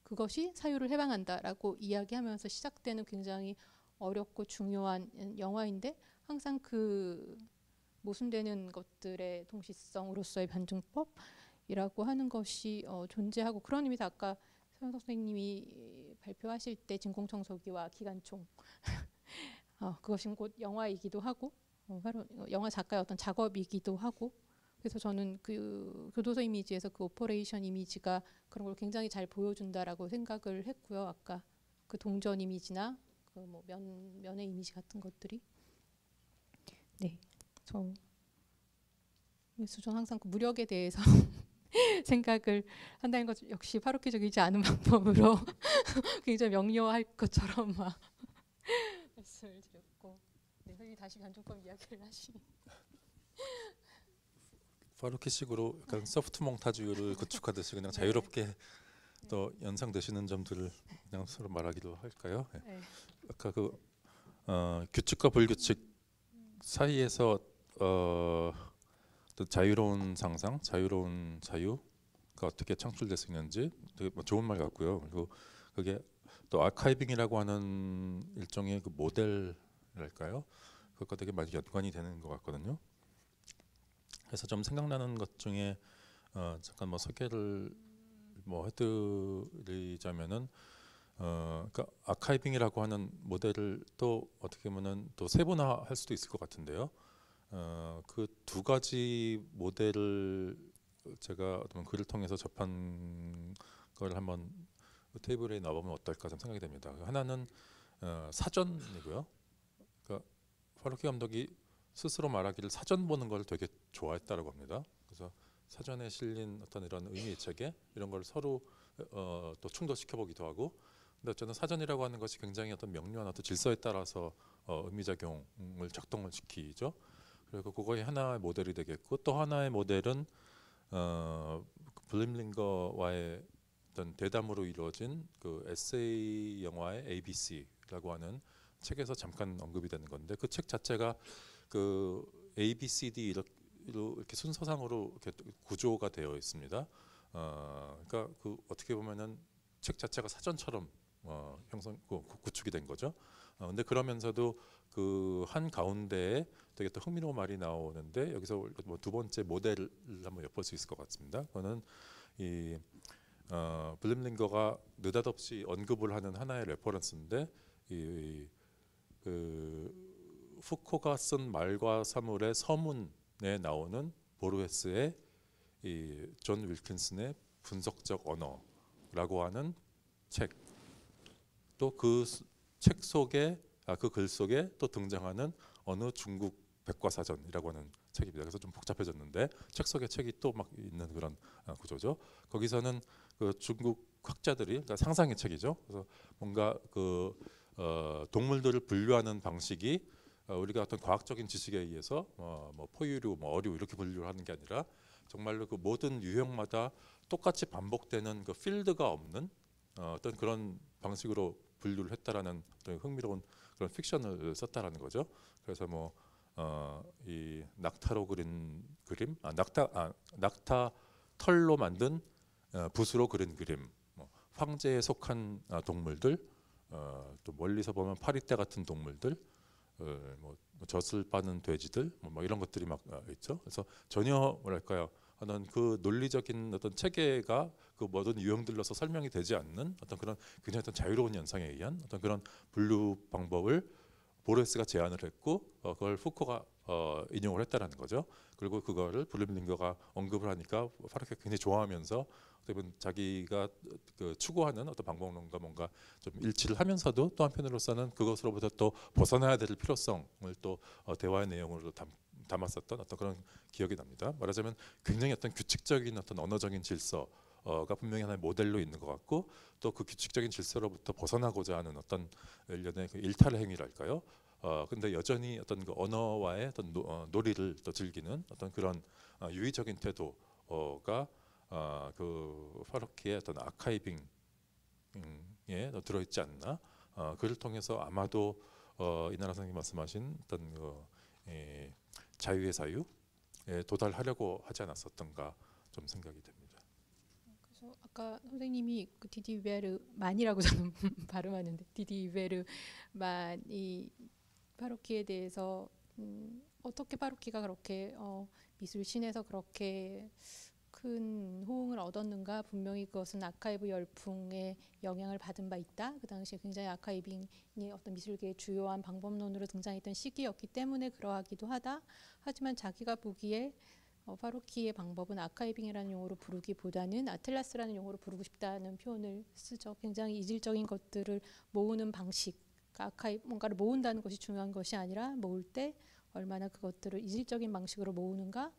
그것이 사유를 해방한다라고 이야기하면서 시작되는 굉장히 어렵고 중요한 영화인데, 항상 그 모순되는 것들의 동시성으로서의 변증법이라고 하는 것이 존재하고, 그런 의미에서 아까 서영 선생님이 발표하실 때 진공청소기와 기관총 그것은 곧 영화이기도 하고 바로 영화 작가의 어떤 작업이기도 하고, 그래서 저는 그 교도소 이미지에서 그 오퍼레이션 이미지가 그런 걸 굉장히 잘 보여준다라고 생각을 했고요. 아까 그 동전 이미지나 그 뭐 면의 이미지 같은 것들이, 네, 그래서 저는 항상 그 무력에 대해서 생각을 한다는 것 역시 파로키적이지 않은 방법으로 굉장히 명료할 것처럼 막 말씀을 드렸고, 네, 선생님 다시 변증법 이야기를 하시니. 파루키식으로 약간 소프트 몽타주를 구축하듯이 그냥 자유롭게 또 연상되시는 점들을 그냥 서로 말하기로 할까요? 네. 네. 아까 그 규칙과 불규칙 사이에서 또 자유로운 상상, 자유로운 자유가 어떻게 창출될 수 있는지 되게 좋은 말 같고요. 그리고 그게 또 아카이빙이라고 하는 일종의 그 모델랄까요? 그것과 되게 많이 연관이 되는 것 같거든요. 그래서 좀 생각나는 것 중에 잠깐 뭐 소개를 뭐 해드리자면은 그러니까 아카이빙이라고 하는 모델을 또 어떻게 보면은 또 세분화할 수도 있을 것 같은데요. 그 두 가지 모델을 제가 어떤 글을 통해서 접한 걸 한번 테이블에 넣어보면 어떨까 좀 생각이 됩니다. 하나는 사전이고요. 그러니까 파루키 감독이 스스로 말하기를 사전 보는 걸 되게 좋아했다라고 합니다. 그래서 사전에 실린 어떤 이런 의미의체계 이런 걸 서로 또 충돌시켜 보기도 하고, 근데 어쨌든 사전이라고 하는 것이 굉장히 어떤 명료한 어떤 질서에 따라서 의미작용을 작동을 시키죠. 그리고 그거의 하나의 모델이 되겠고, 또 하나의 모델은 블림링거와의 어떤 대담으로 이루어진 그 에세이 영화의 ABC라고 하는 책에서 잠깐 언급이 되는 건데, 그 책 자체가 그 A, B, C, D 이렇게 순서상으로 이렇게 구조가 되어 있습니다. 그러니까 그 어떻게 보면은 책 자체가 사전처럼 구축이 된 거죠. 근데 그러면서도 그 한 가운데에 되게 또 흥미로운 말이 나오는데, 여기서 뭐 두 번째 모델을 한번 엿볼 수 있을 것 같습니다. 그거는 이 블림링거가 느닷없이 언급을 하는 하나의 레퍼런스인데, 그 푸코가 쓴 말과 사물의 서문에 나오는 보르헤스의 이 존 윌킨슨의 분석적 언어라고 하는 책, 또 그 책 속에 그 글 속에 또 등장하는 어느 중국 백과사전이라고 하는 책입니다. 그래서 좀 복잡해졌는데 책 속에 책이 또 막 있는 그런 구조죠. 거기서는 그 중국 학자들이, 그러니까 상상의 책이죠. 그래서 뭔가 그 동물들을 분류하는 방식이 우리가 어떤 과학적인 지식에 의해서 뭐 포유류, 뭐 어류 이렇게 분류를 하는 게 아니라 정말로 그 모든 유형마다 똑같이 반복되는 그 필드가 없는 어떤 그런 방식으로 분류를 했다라는 어떤 흥미로운 그런 픽션을 썼다라는 거죠. 그래서 뭐 이 낙타로 그린 그림, 낙타 털로 만든 붓으로 그린 그림, 뭐 황제에 속한 동물들, 또 멀리서 보면 파리떼 같은 동물들, 뭐 젖을 빠는 돼지들, 뭐 이런 것들이 막 있죠. 그래서 전혀 뭐랄까요, 어떤 그 논리적인 어떤 체계가 그 모든 유형들로서 설명이 되지 않는 어떤 그런 굉장히 어떤 자유로운 현상에 의한 어떤 그런 분류 방법을 보르헤스가 제안을 했고, 그걸 푸코가 인용을 했다라는 거죠. 그리고 그거를 블림링거가 언급을 하니까 파르케가 굉장히 좋아하면서 어떻게 자기가 그 추구하는 어떤 방법론과 뭔가 좀 일치를 하면서도 또 한편으로서는 그것으로부터 또 벗어나야 될 필요성을 또 대화의 내용으로 담았었던 어떤 그런 기억이 납니다. 말하자면 굉장히 어떤 규칙적인 어떤 언어적인 질서, 가 분명히 하나의 모델로 있는 것 같고 또 그 규칙적인 질서로부터 벗어나고자 하는 어떤 일련의 그 일탈 행위랄까요? 근데 여전히 어떤 그 언어와의 어떤 놀이를 또 즐기는 어떤 그런 유의적인 태도가 그 파로키의 어떤 아카이빙에 들어있지 않나? 그를 통해서 아마도 이나라 선생님 말씀하신 어떤 그 자유의 사유에 도달하려고 하지 않았었던가 좀 생각이 됩니다. 그래서 아까 선생님이 그 디디 베르만이라고 저는 발음하는데 디디 베르만이 파로키에 대해서 어떻게 파로키가 그렇게 미술 신에서 그렇게 큰 호응을 얻었는가. 분명히 그것은 아카이브 열풍의 영향을 받은 바 있다. 그 당시에 굉장히 아카이빙이 어떤 미술계의 주요한 방법론으로 등장했던 시기였기 때문에 그러하기도 하다. 하지만 자기가 보기에 파로키의 방법은 아카이빙이라는 용어로 부르기보다는 아틀라스라는 용어로 부르고 싶다는 표현을 쓰죠. 굉장히 이질적인 것들을 모으는 방식, 그러니까 뭔가를 모은다는 것이 중요한 것이 아니라 모을 때 얼마나 그것들을 이질적인 방식으로 모으는가.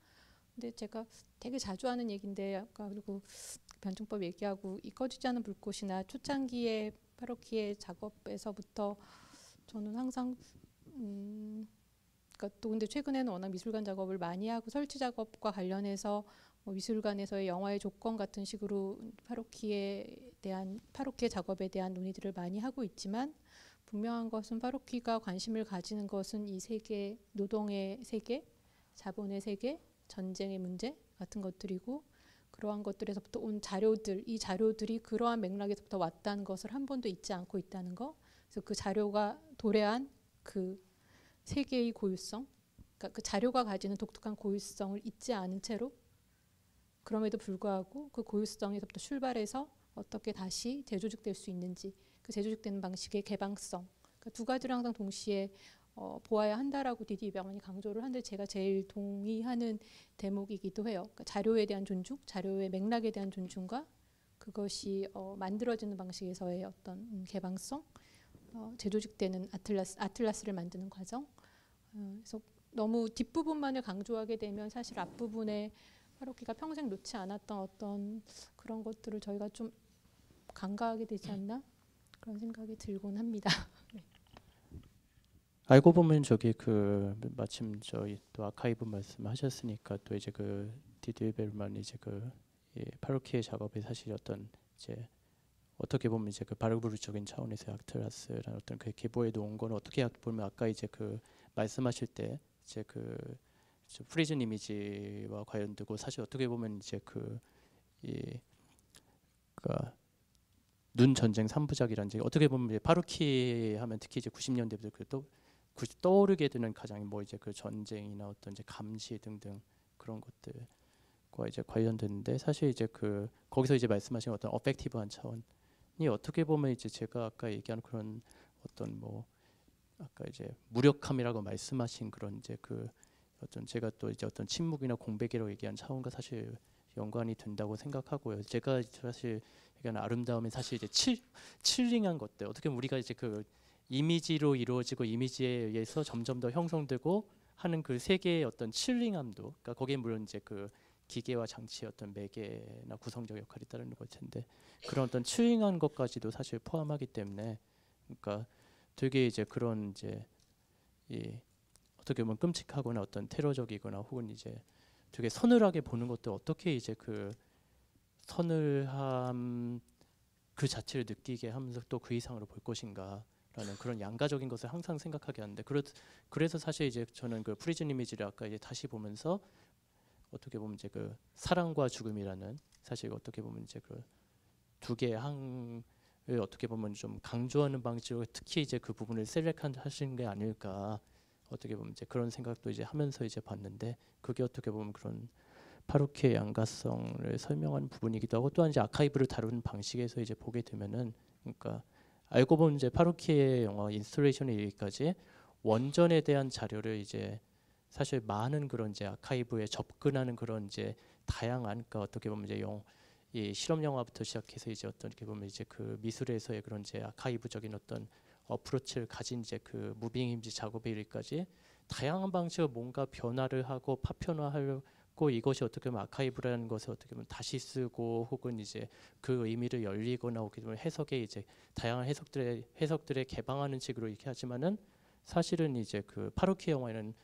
근데 제가 되게 자주 하는 얘기인데 아까 그리고 변증법 얘기하고 이 꺼지지 않은 불꽃이나 초창기의 파로키의 작업에서부터 저는 항상 그러니까 또 근데 최근에는 워낙 미술관 작업을 많이 하고 설치 작업과 관련해서 뭐 미술관에서의 영화의 조건 같은 식으로 파로키의 작업에 대한 논의들을 많이 하고 있지만 분명한 것은 파로키가 관심을 가지는 것은 이 세계, 노동의 세계, 자본의 세계, 전쟁의 문제 같은 것들이고 그러한 것들에서부터 온 자료들, 이 자료들이 그러한 맥락에서부터 왔다는 것을 한 번도 잊지 않고 있다는 거. 그래서 그 자료가 도래한 그 세계의 고유성, 그러니까 그 자료가 가지는 독특한 고유성을 잊지 않은 채로 그럼에도 불구하고 그 고유성에서부터 출발해서 어떻게 다시 재조직될 수 있는지 그 재조직되는 방식의 개방성, 그러니까 두 가지를 항상 동시에 보아야 한다라고 디디 베르만이 강조를 하는데 제가 제일 동의하는 대목이기도 해요. 그러니까 자료에 대한 존중, 자료의 맥락에 대한 존중과 그것이 만들어지는 방식에서의 어떤 개방성, 재조직되는 아틀라스를 만드는 과정. 그래서 너무 뒷부분만을 강조하게 되면 사실 앞부분에 파로키가 평생 놓지 않았던 어떤 그런 것들을 저희가 좀 간과하게 되지 않나 그런 생각이 들곤 합니다. 네. 알고 보면 저기 그 마침 저희 또 아카이브 말씀하셨으니까 또 이제 그 디디 베르만이 이제 그 파로키의 작업에 사실 어떤 이제 어떻게 보면 이제 그 바르브르적인 차원에서 아틀라스라는 어떤 그 기보에 놓은 거는 어떻게 보면 아까 이제 그 말씀하실 때 이제 그 프리즌 이미지와 관련되고 사실 어떻게 보면 이제 그러니까 눈 전쟁 3부작이라는 어떻게 보면 이제 파루키 하면 특히 이제 90년대부터 떠오르게 되는 가장 뭐 이제 그 전쟁이나 어떤 이제 감시 등등 그런 것들과 이제 관련되는데 사실 이제 그 거기서 이제 말씀하신 어떤 어펙티브한 차원이 어떻게 보면 이제 제가 아까 얘기한 그런 어떤 뭐 아까 이제 무력함이라고 말씀하신 그런 이제 그 어떤 제가 또 이제 어떤 침묵이나 공백이라고 얘기한 차원과 사실 연관이 된다고 생각하고요. 제가 사실 얘기하는 아름다움이 사실 이제 칠링한 것들 어떻게 보면 우리가 이제 그 이미지로 이루어지고 이미지에 의해서 점점 더 형성되고 하는 그 세계의 어떤 칠링함도 그러니까 거기에 물론 이제 그 기계와 장치의 어떤 매개나 구성적 역할이 따르는 걸 텐데 그런 어떤 칠링한 것까지도 사실 포함하기 때문에 그러니까 되게 이제 그런 이제 이 어떻게 보면 끔찍하거나 어떤 테러적이거나 혹은 이제 되게 서늘하게 보는 것도 어떻게 이제 그 서늘함 그 자체를 느끼게 하면서 또 그 이상으로 볼 것인가라는 그런 양가적인 것을 항상 생각하게 하는데 그래서 사실 이제 저는 그 프리즌 이미지를 아까 이제 다시 보면서 어떻게 보면 이제 그 사랑과 죽음이라는 사실 어떻게 보면 이제 그 두 개의 항을 어떻게 보면 좀 강조하는 방식으로 특히 이제 그 부분을 셀렉하신 게 아닐까 어떻게 보면 이제 그런 생각도 이제 하면서 이제 봤는데 그게 어떻게 보면 그런 파루키의 양가성을 설명하는 부분이기도 하고 또한 이제 아카이브를 다루는 방식에서 이제 보게 되면은 그러니까 알고 보면 이제 파루키의 영화 인스톨레이션에 이르기까지 원전에 대한 자료를 이제 사실 많은 그런 이제 아카이브에 접근하는 그런 이제 다양한 그러니까 어떻게 보면 이제 이 실험 영화부터 시작해서 이제 어떻게 보면 이제 그 미술에서의 그런 이제 아카이브적인 어떤 어프로치를 가진 이제 그 무빙 이미지 작업에 이르기까지 다양한 방식으로 뭔가 변화를 하고 파편화하고 갖고 이것이 어떻게 보면 아카이브라는 것을 어떻게 보면 다시 쓰고 혹은 이제 그 의미를 열리거나 혹은 해석에 이제 다양한 해석들에 개방하는 식으로 이렇게 하지만은 사실은 이제 그 파로키 영화에는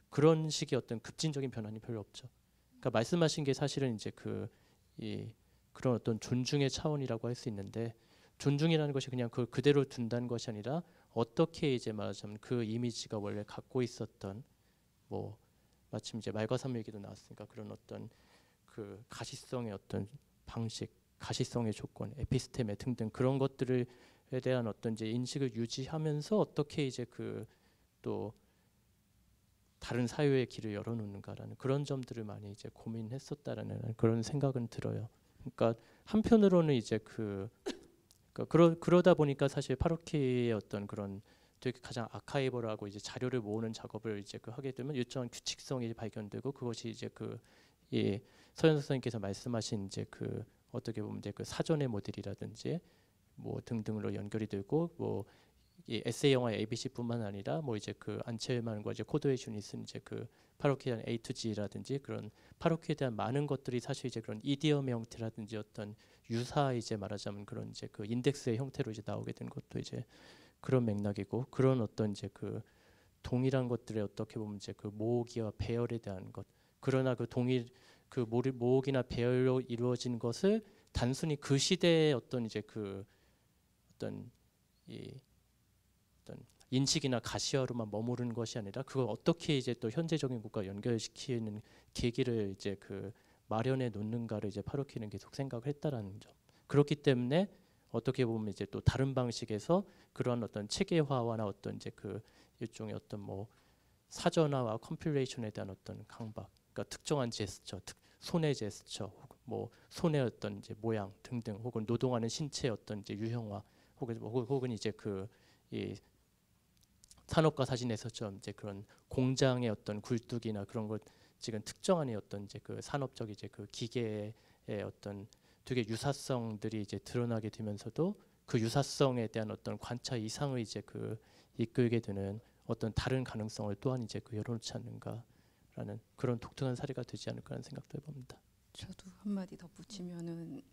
그런 식의 어떤 급진적인 변화는 별로 없죠. 그러니까 말씀하신 게 사실은 이제 그런 어떤 존중의 차원이라고 할 수 있는데 존중이라는 것이 그냥 그 그대로 둔다는 것이 아니라 어떻게 이제 말하자면 그 이미지가 원래 갖고 있었던 뭐 마침 이제 말과 삶의 얘기도 나왔으니까 그런 어떤 그 가시성의 어떤 방식, 가시성의 조건, 에피스테메 등등 그런 것들에 대한 어떤 이제 인식을 유지하면서 어떻게 이제 그 또 다른 사유의 길을 열어놓는가라는 그런 점들을 많이 이제 고민했었다라는 그런 생각은 들어요. 그러니까 한편으로는 이제 그러다 보니까 사실 파로키의 어떤 그런 되게 가장 아카이벌하고 이제 자료를 모으는 작업을 이제 하게 되면 일정한 규칙성이 발견되고 그것이 이제 이 서현 선생님께서 말씀하신 이제 어떻게 보면 이제 사전의 모델이라든지 뭐 등등으로 연결이 되고 뭐 이 에세이 영화의 ABC뿐만 아니라 뭐 이제 안첼만과 이제 코드웨이션이 쓴 이제 파로키에 대한 A to G라든지 그런 파로키에 대한 많은 것들이 사실 이제 그런 이디엄의 형태라든지 어떤 유사 이제 말하자면 그런 이제 인덱스의 형태로 이제 나오게 된 것도 이제 그런 맥락이고 그런 어떤 이제 동일한 것들의 어떻게 보면 이제 모으기와 배열에 대한 것 그러나 모으기나 배열로 이루어진 것을 단순히 그 시대의 어떤 이제 어떤 인식이나 가시화로만 머무르는 것이 아니라 그걸 어떻게 이제 또 현재적인 것과 연결시키는 계기를 이제 마련해 놓는가를 이제 파로키는 계속 생각을 했다라는 점. 그렇기 때문에 어떻게 보면 이제 또 다른 방식에서 그런 어떤 체계화나 어떤 이제 일종의 어떤 뭐 사전화와 컴필레이션에 대한 어떤 강박, 그러니까 특정한 제스처, 손의 제스처, 혹은 뭐 손의 어떤 이제 모양 등등, 혹은 노동하는 신체의 어떤 이제 유형화, 혹은 이제 이 산업과 사진에서처럼 이제 그런 공장의 어떤 굴뚝이나 그런 것 지금 특정한 어떤 이제 산업적 이제 기계의 어떤 되게 유사성들이 이제 드러나게 되면서도 그 유사성에 대한 어떤 관찰 이상을 이제 이끌게 되는 어떤 다른 가능성을 또한 이제 열어놓지 않는가라는 그런 독특한 사례가 되지 않을까라는 생각도 해봅니다. 저도 한마디 덧붙이면은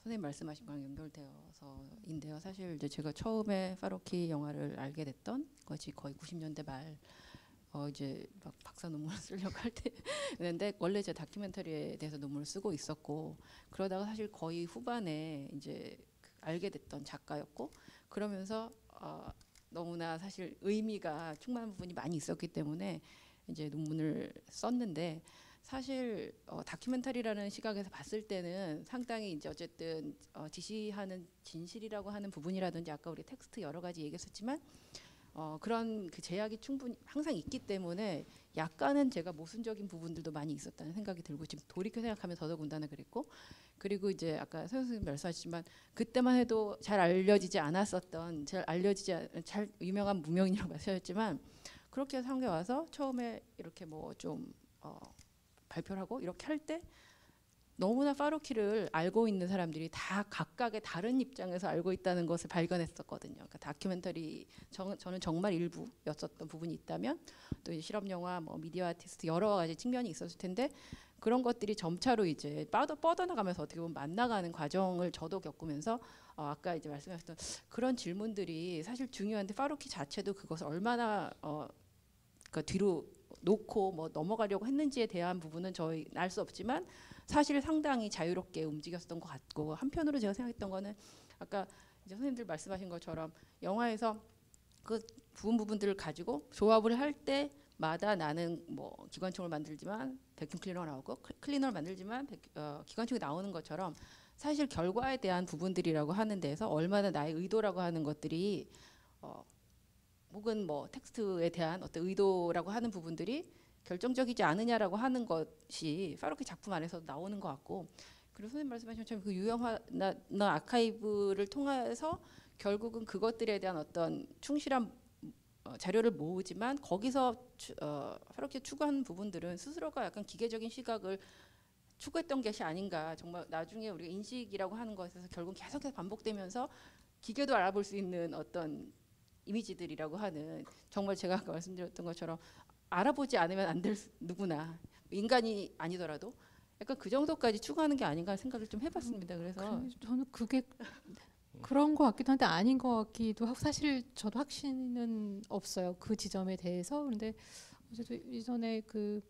선생님 말씀하신 거랑 연결되어서인데요. 사실 이제 제가 처음에 파로키 영화를 알게 됐던 것이 거의 90년대 말 이제 막 박사 논문을 쓰려고 할 때였는데 원래 제 다큐멘터리에 대해서 논문을 쓰고 있었고 그러다가 사실 거의 후반에 이제 알게 됐던 작가였고 그러면서 너무나 사실 의미가 충만한 부분이 많이 있었기 때문에 이제 논문을 썼는데 사실 다큐멘터리라는 시각에서 봤을 때는 상당히 이제 어쨌든 지시하는 진실이라고 하는 부분이라든지 아까 우리 텍스트 여러 가지 얘기했었지만 그런 제약이 충분히 항상 있기 때문에 약간은 제가 모순적인 부분들도 많이 있었다는 생각이 들고 지금 돌이켜 생각하면 더더군다나 그랬고 그리고 이제 아까 서 선생님 말씀하셨지만 그때만 해도 잘 알려지지 않았었던 잘 유명한 무명인이라고 말씀하셨지만 그렇게 상에 와서 처음에 이렇게 뭐 좀 발표를 하고 이렇게 할 때 너무나 파로키를 알고 있는 사람들이 다 각각의 다른 입장에서 알고 있다는 것을 발견했었거든요. 그러니까 다큐멘터리 저는 정말 일부였었던 부분이 있다면 또 실험 영화, 뭐 미디어 아티스트 여러 가지 측면이 있었을 텐데 그런 것들이 점차로 이제 뻗어나가면서 어떻게 보면 만나가는 과정을 저도 겪으면서 아까 이제 말씀하셨던 그런 질문들이 사실 중요한데 파로키 자체도 그것을 얼마나 그 뒤로 놓고 뭐 넘어가려고 했는지에 대한 부분은 저희 알 수 없지만 사실 상당히 자유롭게 움직였던 것 같고 한편으로 제가 생각했던 거는 아까 이제 선생님들 말씀하신 것처럼 영화에서 그 부분들을 가지고 조합을 할 때마다 나는 뭐 기관총을 만들지만 백큐ම් 클리너가 나오고 클리너를 만들지만 기관총이 나오는 것처럼 사실 결과에 대한 부분들이라고 하는 데서 얼마나 나의 의도라고 하는 것들이 혹은 뭐 텍스트에 대한 어떤 의도라고 하는 부분들이 결정적이지 않으냐라고 하는 것이 파로키 작품 안에서 나오는 것 같고 그리고 선생님 말씀하신 것처럼 그 유형화나 아카이브를 통해서 결국은 그것들에 대한 어떤 충실한 자료를 모으지만 거기서 파로키 추구하는 부분들은 스스로가 약간 기계적인 시각을 추구했던 것이 아닌가 정말 나중에 우리가 인식이라고 하는 것에서 결국 계속해서 반복되면서 기계도 알아볼 수 있는 어떤 이미지들이라고 하는 정말 제가 아까 말씀드렸던 것처럼 알아보지 않으면 안 될 누구나 인간이 아니더라도 약간 그 정도까지 추구하는 게 아닌가 생각을 좀 해봤습니다. 그래서 저는 그게 그런 것 같기도 한데 아닌 것 같기도 하고 사실 저도 확신은 없어요. 그 지점에 대해서. 그런데 어제도 이전에 그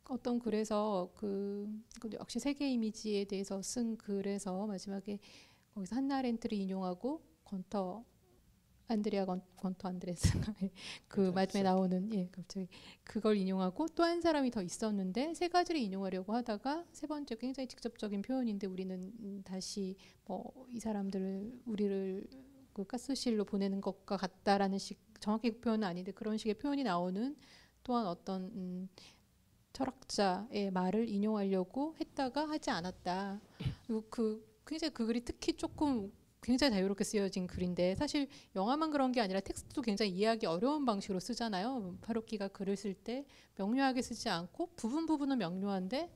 어떤 글에서 그 역시 세계 이미지에 대해서 쓴 글에서 마지막에 거기서 한나 아렌트를 인용하고 건터 안드레스가 그 마지막에 나오는 갑자기 그걸 인용하고 또 한 사람이 더 있었는데 세 가지를 인용하려고 하다가 세 번째 굉장히 직접적인 표현인데 우리는 다시 뭐 이 사람들을 우리를 그 가스실로 보내는 것과 같다라는 식 정확히 그 표현은 아닌데 그런 식의 표현이 나오는 또한 어떤 철학자의 말을 인용하려고 했다가 하지 않았다. 그리고 굉장히 그 글이 특히 조금 굉장히 자유롭게 쓰여진 글인데 사실 영화만 그런 게 아니라 텍스트도 굉장히 이해하기 어려운 방식으로 쓰잖아요. 파루키가 글을 쓸 때 명료하게 쓰지 않고 부분은 명료한데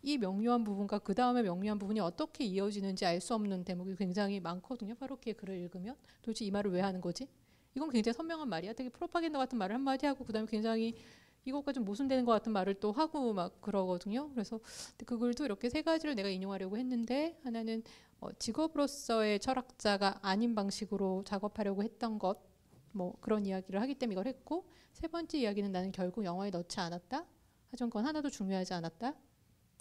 이 명료한 부분과 그 다음에 명료한 부분이 어떻게 이어지는지 알 수 없는 대목이 굉장히 많거든요. 파루키의 글을 읽으면 도대체 이 말을 왜 하는 거지? 이건 굉장히 선명한 말이야. 되게 프로파간다 같은 말을 한마디 하고 그 다음에 굉장히 이것과 좀 모순되는 것 같은 말을 또 하고 막 그러거든요. 그래서 그 글도 이렇게 세 가지를 내가 인용하려고 했는데 하나는 직업으로서의 철학자가 아닌 방식으로 작업하려고 했던 것, 뭐 그런 이야기를 하기 때문에 이걸 했고 세 번째 이야기는 나는 결국 영화에 넣지 않았다. 하지만 그건 하나도 중요하지 않았다.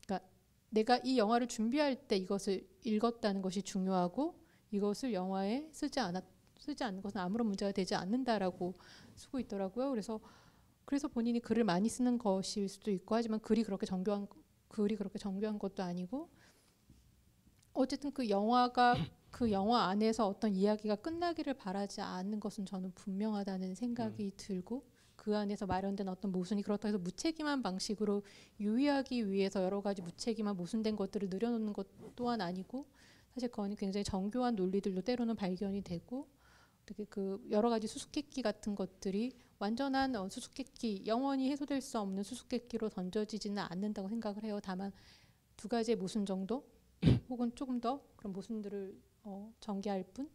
그러니까 내가 이 영화를 준비할 때 이것을 읽었다는 것이 중요하고 이것을 영화에 쓰지 않는 것은 아무런 문제가 되지 않는다라고 쓰고 있더라고요. 그래서 본인이 글을 많이 쓰는 것일 수도 있고 하지만 글이 그렇게 정교한 것도 아니고 어쨌든 그 영화가 그 영화 안에서 어떤 이야기가 끝나기를 바라지 않는 것은 저는 분명하다는 생각이 들고 그 안에서 마련된 어떤 모순이 그렇다고 해서 무책임한 방식으로 유의하기 위해서 여러 가지 무책임한 모순된 것들을 늘여놓는 것 또한 아니고 사실 그건 굉장히 정교한 논리들도 때로는 발견이 되고 되게 그 여러 가지 수수께끼 같은 것들이 완전한 수수께끼 영원히 해소될 수 없는 수수께끼로 던져지지는 않는다고 생각을 해요. 다만 두 가지의 모순 정도 혹은 조금 더 그런 모순들을 전개할 뿐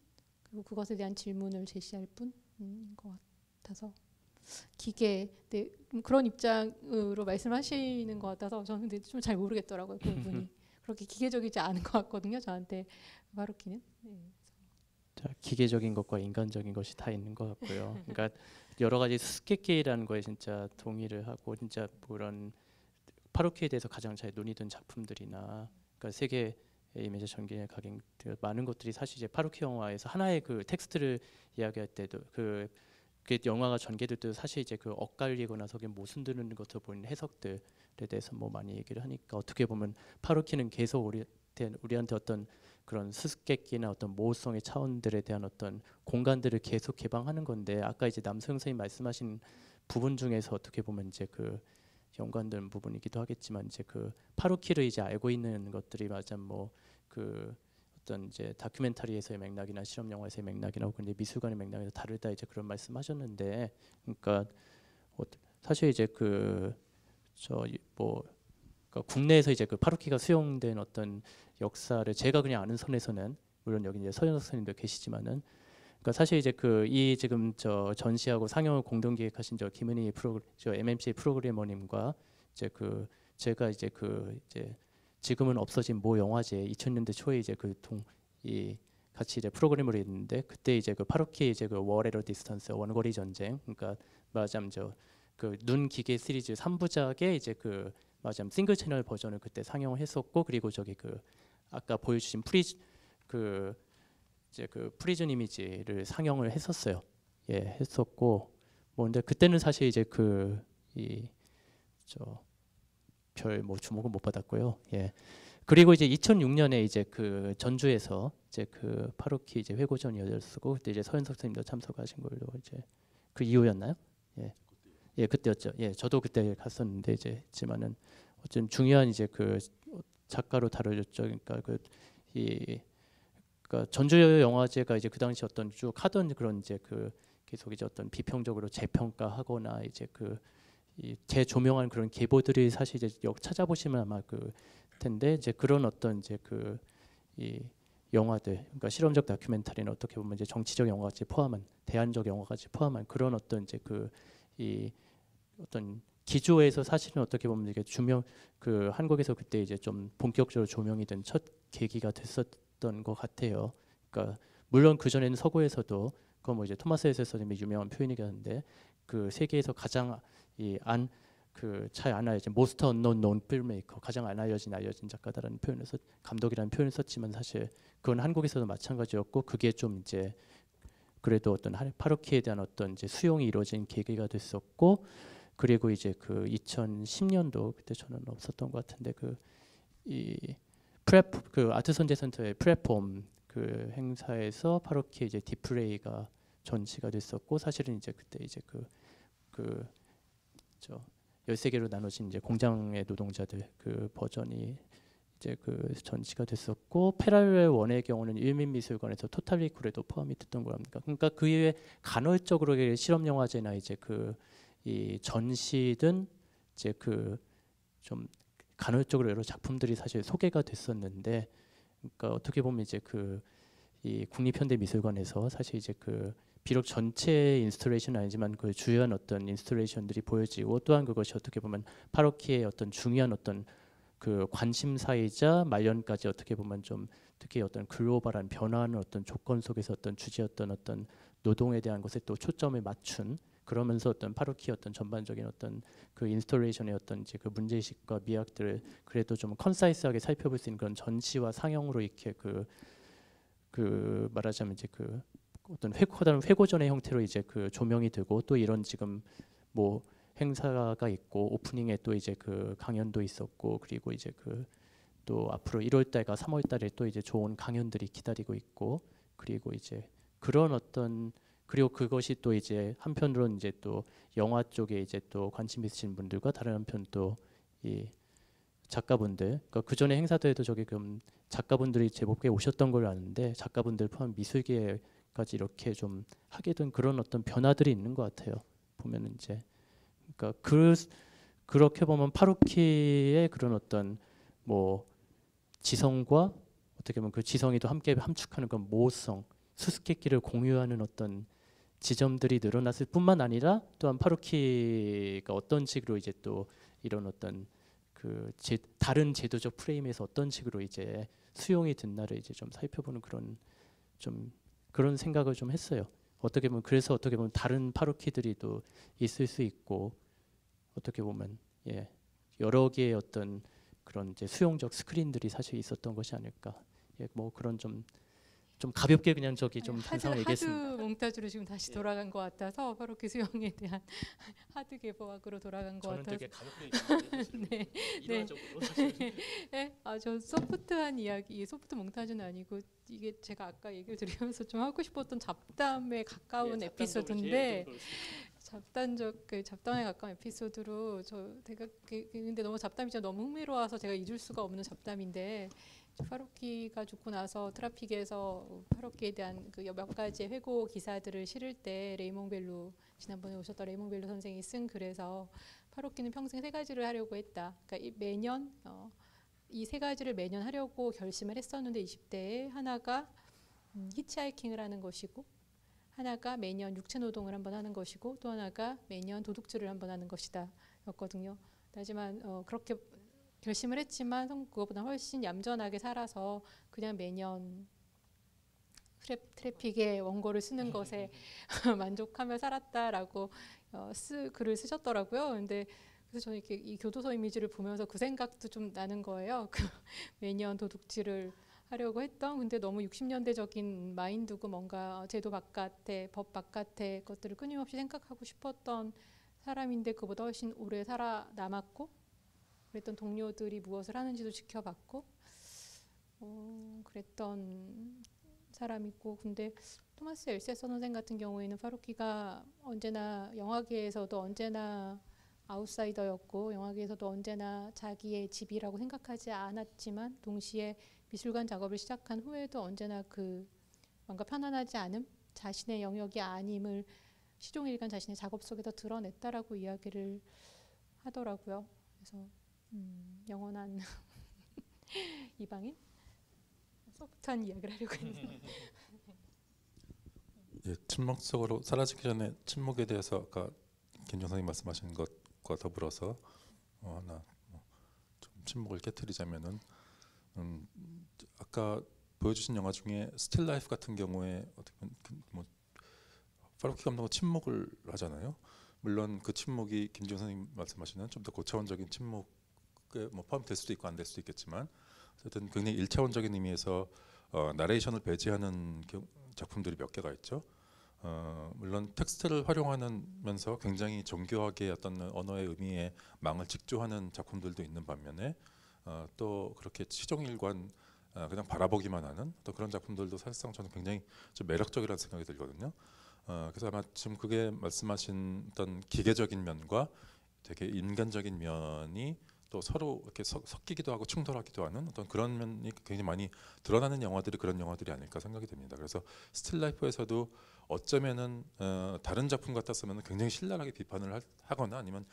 그리고 그것에 대한 질문을 제시할 뿐인 것 같아서 그런 입장으로 말씀하시는 것 같아서 저는 근데 좀 잘 모르겠더라고요. 그 부분이 그렇게 기계적이지 않은 것 같거든요. 저한테 파루키는. 자, 기계적인 것과 인간적인 것이 다 있는 것 같고요. 그러니까 여러 가지 수수께끼라는 거에 진짜 동의를 하고 진짜 그런 파루키에 대해서 가장 잘 논의된 작품들이나 그러니까 세계 이미지 전개에 가긴 많은 것들이 사실 이제 파루키 영화에서 하나의 그 텍스트를 이야기할 때도 그 영화가 전개될 때 사실 이제 그 엇갈리거나 속에 모순되는 것으로 보이는 해석들에 대해서 뭐 많이 얘기를 하니까 어떻게 보면 파루키는 계속 우리한테 어떤 그런 수수께끼나 어떤 모호성의 차원들에 대한 어떤 공간들을 계속 개방하는 건데 아까 이제 남소영 선생님 말씀하신 부분 중에서 어떻게 보면 이제 그 연관된 부분이기도 하겠지만 이제 그 파루키를 이제 알고 있는 것들이 맞아 뭐 그 어떤 이제 다큐멘터리에서의 맥락이나 실험 영화에서의 맥락이나 혹은 이제 미술관의 맥락에서 다르다 이제 그런 말씀하셨는데 그러니까 사실 이제 그러니까 국내에서 이제 그 파루키가 수용된 어떤 역사를 제가 그냥 아는 선에서는 물론 여기 이제 서현석 선생님도 계시지만은 그러니까 사실 이제 이 지금 전시하고 상영을 공동 기획하신 김은희 MMC 프로그래머님과 이제 제가 이제 지금은 없어진 모 영화제 2000년대 초에 이제 같이 이제 프로그램을 했는데 그때 이제 그 파루키 이제 그 워레러 디스턴스 원거리 전쟁 그러니까 마침 눈 기계 시리즈 3부작의 이제 마침 싱글 채널 버전을 그때 상영을 했었고 그리고 아까 보여주신 프리즌 이미지를 상영을 했었어요. 예, 했었고 근데 그때는 사실 이제 별 주목은 못 받았고요. 예. 그리고 이제 2006년에 이제 전주에서 이제 파루키 이제 회고전이 열렸고 그때 이제 서현석 선생님도 참석하신 걸로 이제 그 이후였나요? 예. 예, 그때였죠. 예, 저도 그때 갔었는데 이제 했지만은 어쨌든 중요한 이제 작가로 다뤄졌죠. 그러니까 그러니까 전주 영화제가 이제 그 당시 어떤 쭉 하던 그런 이제 계속 이제 어떤 비평적으로 재평가하거나 이제 재조명한 그런 계보들이 사실 이제 찾아보시면 아마 텐데 이제 그런 어떤 이제 이 영화들 그러니까 실험적 다큐멘터리는 어떻게 보면 이제 정치적 영화까지 포함한 대안적 영화까지 포함한 그런 어떤 이제 이 어떤 기조에서 사실은 어떻게 보면 이게 조명 그 한국에서 그때 이제 좀 본격적으로 조명이 된 첫 계기가 됐었던 것 같아요. 그러니까 물론 그 전에는 서구에서도 그거 뭐 이제 토마스 에디슨의 유명한 표현이긴 한데 그 세계에서 가장 잘 안 알려진 most unknown known filmmaker 가장 안 알려진 작가다라는 표현에서 감독이라는 표현을 썼지만 사실 그건 한국에서도 마찬가지였고 그게 좀 이제 그래도 어떤 파로키에 대한 어떤 이제 수용이 이루어진 계기가 됐었고 그리고 이제 그 2010년도 그때 저는 없었던 것 같은데 그 아트 선제센터의 플랫폼 그 행사에서 파로키 이제 디플레이가 전시가 됐었고 사실은 이제 그때 이제 저 13개로 나눠진 이제 공장의 노동자들 그 버전이 이제 그 전시가 됐었고 패럴렐 원의 경우는 일민미술관에서 토탈리쿠에도 포함이 됐던 거랍니다. 그러니까 그 이외에 간헐적으로 실험 영화제나 이제 이 전시든 이제 좀 간헐적으로 여러 작품들이 사실 소개가 됐었는데 그러니까 어떻게 보면 이제 이 국립현대미술관에서 사실 이제 비록 전체 인스톨레이션은 아니지만 그 주요한 어떤 인스톨레이션들이 보여지고 또한 그것이 어떻게 보면 파로키의 어떤 중요한 어떤 그 관심사이자 말년까지 어떻게 보면 좀 특히 어떤 글로벌한 변화하는 어떤 조건 속에서 어떤 주제였던 어떤 노동에 대한 것에 또 초점을 맞춘 그러면서 어떤 파로키의 어떤 전반적인 어떤 그 인스톨레이션의 어떤 이제 그 문제의식과 미학들을 그래도 좀 컨사이스하게 살펴볼 수 있는 그런 전시와 상영으로 이렇게 말하자면 이제 어떤 회고전의 형태로 이제 조명이 되고 또 이런 지금 뭐 행사가 있고 오프닝에 또 이제 강연도 있었고 그리고 이제 또 앞으로 1월달과 3월달에 또 이제 좋은 강연들이 기다리고 있고 그리고 이제 그런 어떤 그리고 그것이 또 이제 한편으로는 이제 또 영화 쪽에 이제 또 관심 있으신 분들과 다른 한편 또 이 작가분들 그러니까 그 전에 행사들에도 저기 작가분들이 제법 꽤 오셨던 걸 아는데 작가분들 포함 미술계까지 이렇게 좀 하게 된 그런 어떤 변화들이 있는 것 같아요. 보면은 이제 그러니까 그렇게 보면 파로키의 그런 어떤 뭐 지성과 어떻게 보면 그 지성이 또 함께 함축하는 그런 모호성, 수수께끼를 공유하는 어떤 지점들이 늘어났을 뿐만 아니라 또한 파로키가 어떤 식으로 이제 또 이런 어떤 다른 제도적 프레임에서 어떤 식으로 이제 수용이 됐나를 이제 좀 살펴보는 그런 생각을 좀 했어요. 어떻게 보면 그래서 어떻게 보면 다른 파로키들이 또 있을 수 있고 어떻게 보면 여러 개의 어떤 그런 이제 수용적 스크린들이 사실 있었던 것이 아닐까. 뭐 그런 좀 가볍게 그냥 저기 좀 단상을 얘기했습니다. 하드 몽타주로 지금 다시 돌아간 것 같아서 파로키 수용에 대한 하드 개보학으로 돌아간 것 저는 같아서 되게 가볍게 네. 일화적으로 네, 저 소프트한 이야기, 소프트 몽타주는 아니고 이게 제가 아까 얘기를 드리면서 좀 하고 싶었던 잡담에 가까운 에피소드인데 잡담에 가까운 에피소드로 제가 근데 너무 잡담이 진짜 너무 흥미로워서 제가 잊을 수가 없는 잡담인데 파로키가 죽고 나서 트라픽에서 파로키에 대한 몇 가지 회고 기사들을 실을 때 레이몽 벨루 지난번에 오셨던 레이몽 벨루 선생이 쓴 글에서 파로키는 평생 3가지를 하려고 했다. 그러니까 매년 이 3가지를 매년 하려고 결심을 했었는데 20대에 하나가 히치하이킹을 하는 것이고 하나가 매년 육체 노동을 한번 하는 것이고 또 하나가 매년 도둑질을 한번 하는 것이다 였거든요. 하지만 그렇게 결심을 했지만 그것보다 훨씬 얌전하게 살아서 그냥 매년 트래픽의 원고를 쓰는 것에 만족하며 살았다라고 글을 쓰셨더라고요. 근데 그래서 저는 이렇게 이 교도소 이미지를 보면서 그 생각도 좀 나는 거예요. 매년 도둑질을 하려고 했던 근데 너무 60년대적인 마인드고 뭔가 제도 바깥에 법 바깥의 것들을 끊임없이 생각하고 싶었던 사람인데 그보다 훨씬 오래 살아남았고 그랬던 동료들이 무엇을 하는지도 지켜봤고 그랬던 사람이고 근데 토마스 엘세서 선생 같은 경우에는 파로키가 언제나 영화계에서도 언제나 아웃사이더였고 영화계에서도 언제나 자기의 집이라고 생각하지 않았지만 동시에 미술관 작업을 시작한 후에도 언제나 뭔가 편안하지 않음 자신의 영역이 아님을 시종일관 자신의 작업 속에서 드러냈다라고 이야기를 하더라고요. 그래서 영원한 이방인? 소프트한 이야기를 하려고 했는데 침묵 속으로 사라지기 전에 침묵에 대해서 아까 김정 선생님 말씀하신 것 것과 더불어서 하나 좀 침묵을 깨트리자면은 아까 보여주신 영화 중에 스틸 라이프 같은 경우에 어떻게 보면 파로키 감독은 침묵을 하잖아요. 물론 그 침묵이 김지훈 선생님 말씀하시는 좀 더 고차원적인 침묵에 뭐 포함될 수도 있고 안 될 수도 있겠지만 어쨌든 굉장히 1차원적인 의미에서 나레이션을 배제하는 작품들이 몇 개가 있죠. 물론 텍스트를 활용하면서 굉장히 정교하게 어떤 언어의 의미에 망을 직조하는 작품들도 있는 반면에 또 그렇게 시종일관 그냥 바라보기만 하는 또 그런 작품들도 사실상 저는 굉장히 좀 매력적이라는 생각이 들거든요. 그래서 아마 지금 그게 말씀하신 어떤 기계적인 면과 되게 인간적인 면이 또 서로 이렇게 섞이기도 하고 충돌하기도 하는 어떤 그런 면이 굉장히 많이 드러나는 영화들이 그런 영화들이 아닐까 생각이 됩니다. 그래서 스틸 라이프에서도 어쩌면은 다른 작품 같았으면 굉장히 신랄하게 비판을 하거나 아니면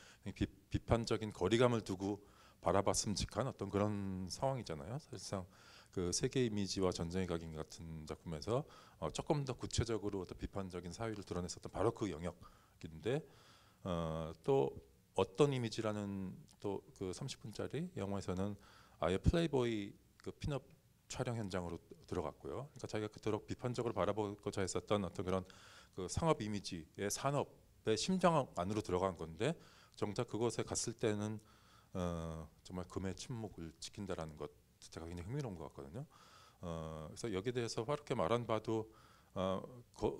비판적인 거리감을 두고 바라봤음직한 어떤 그런 상황이잖아요. 사실상 그 세계 이미지와 전쟁의 각인 같은 작품에서 조금 더 구체적으로 어떤 비판적인 사유를 드러냈었던 바로 그 영역인데 또 어떤 이미지라는 또 그 30분짜리 영화에서는 아예 플레이보이 그 핀업 촬영 현장으로 들어갔고요. 그러니까 자기가 그토록 비판적으로 바라보고자 했었던 어떤 그런 그 상업 이미지의 산업의 심장 안으로 들어간 건데 정작 그곳에 갔을 때는 정말 금의 침묵을 지킨다라는 것 자체가 굉장히 흥미로운 것 같거든요. 그래서 여기에 대해서 화롭게 말한 바도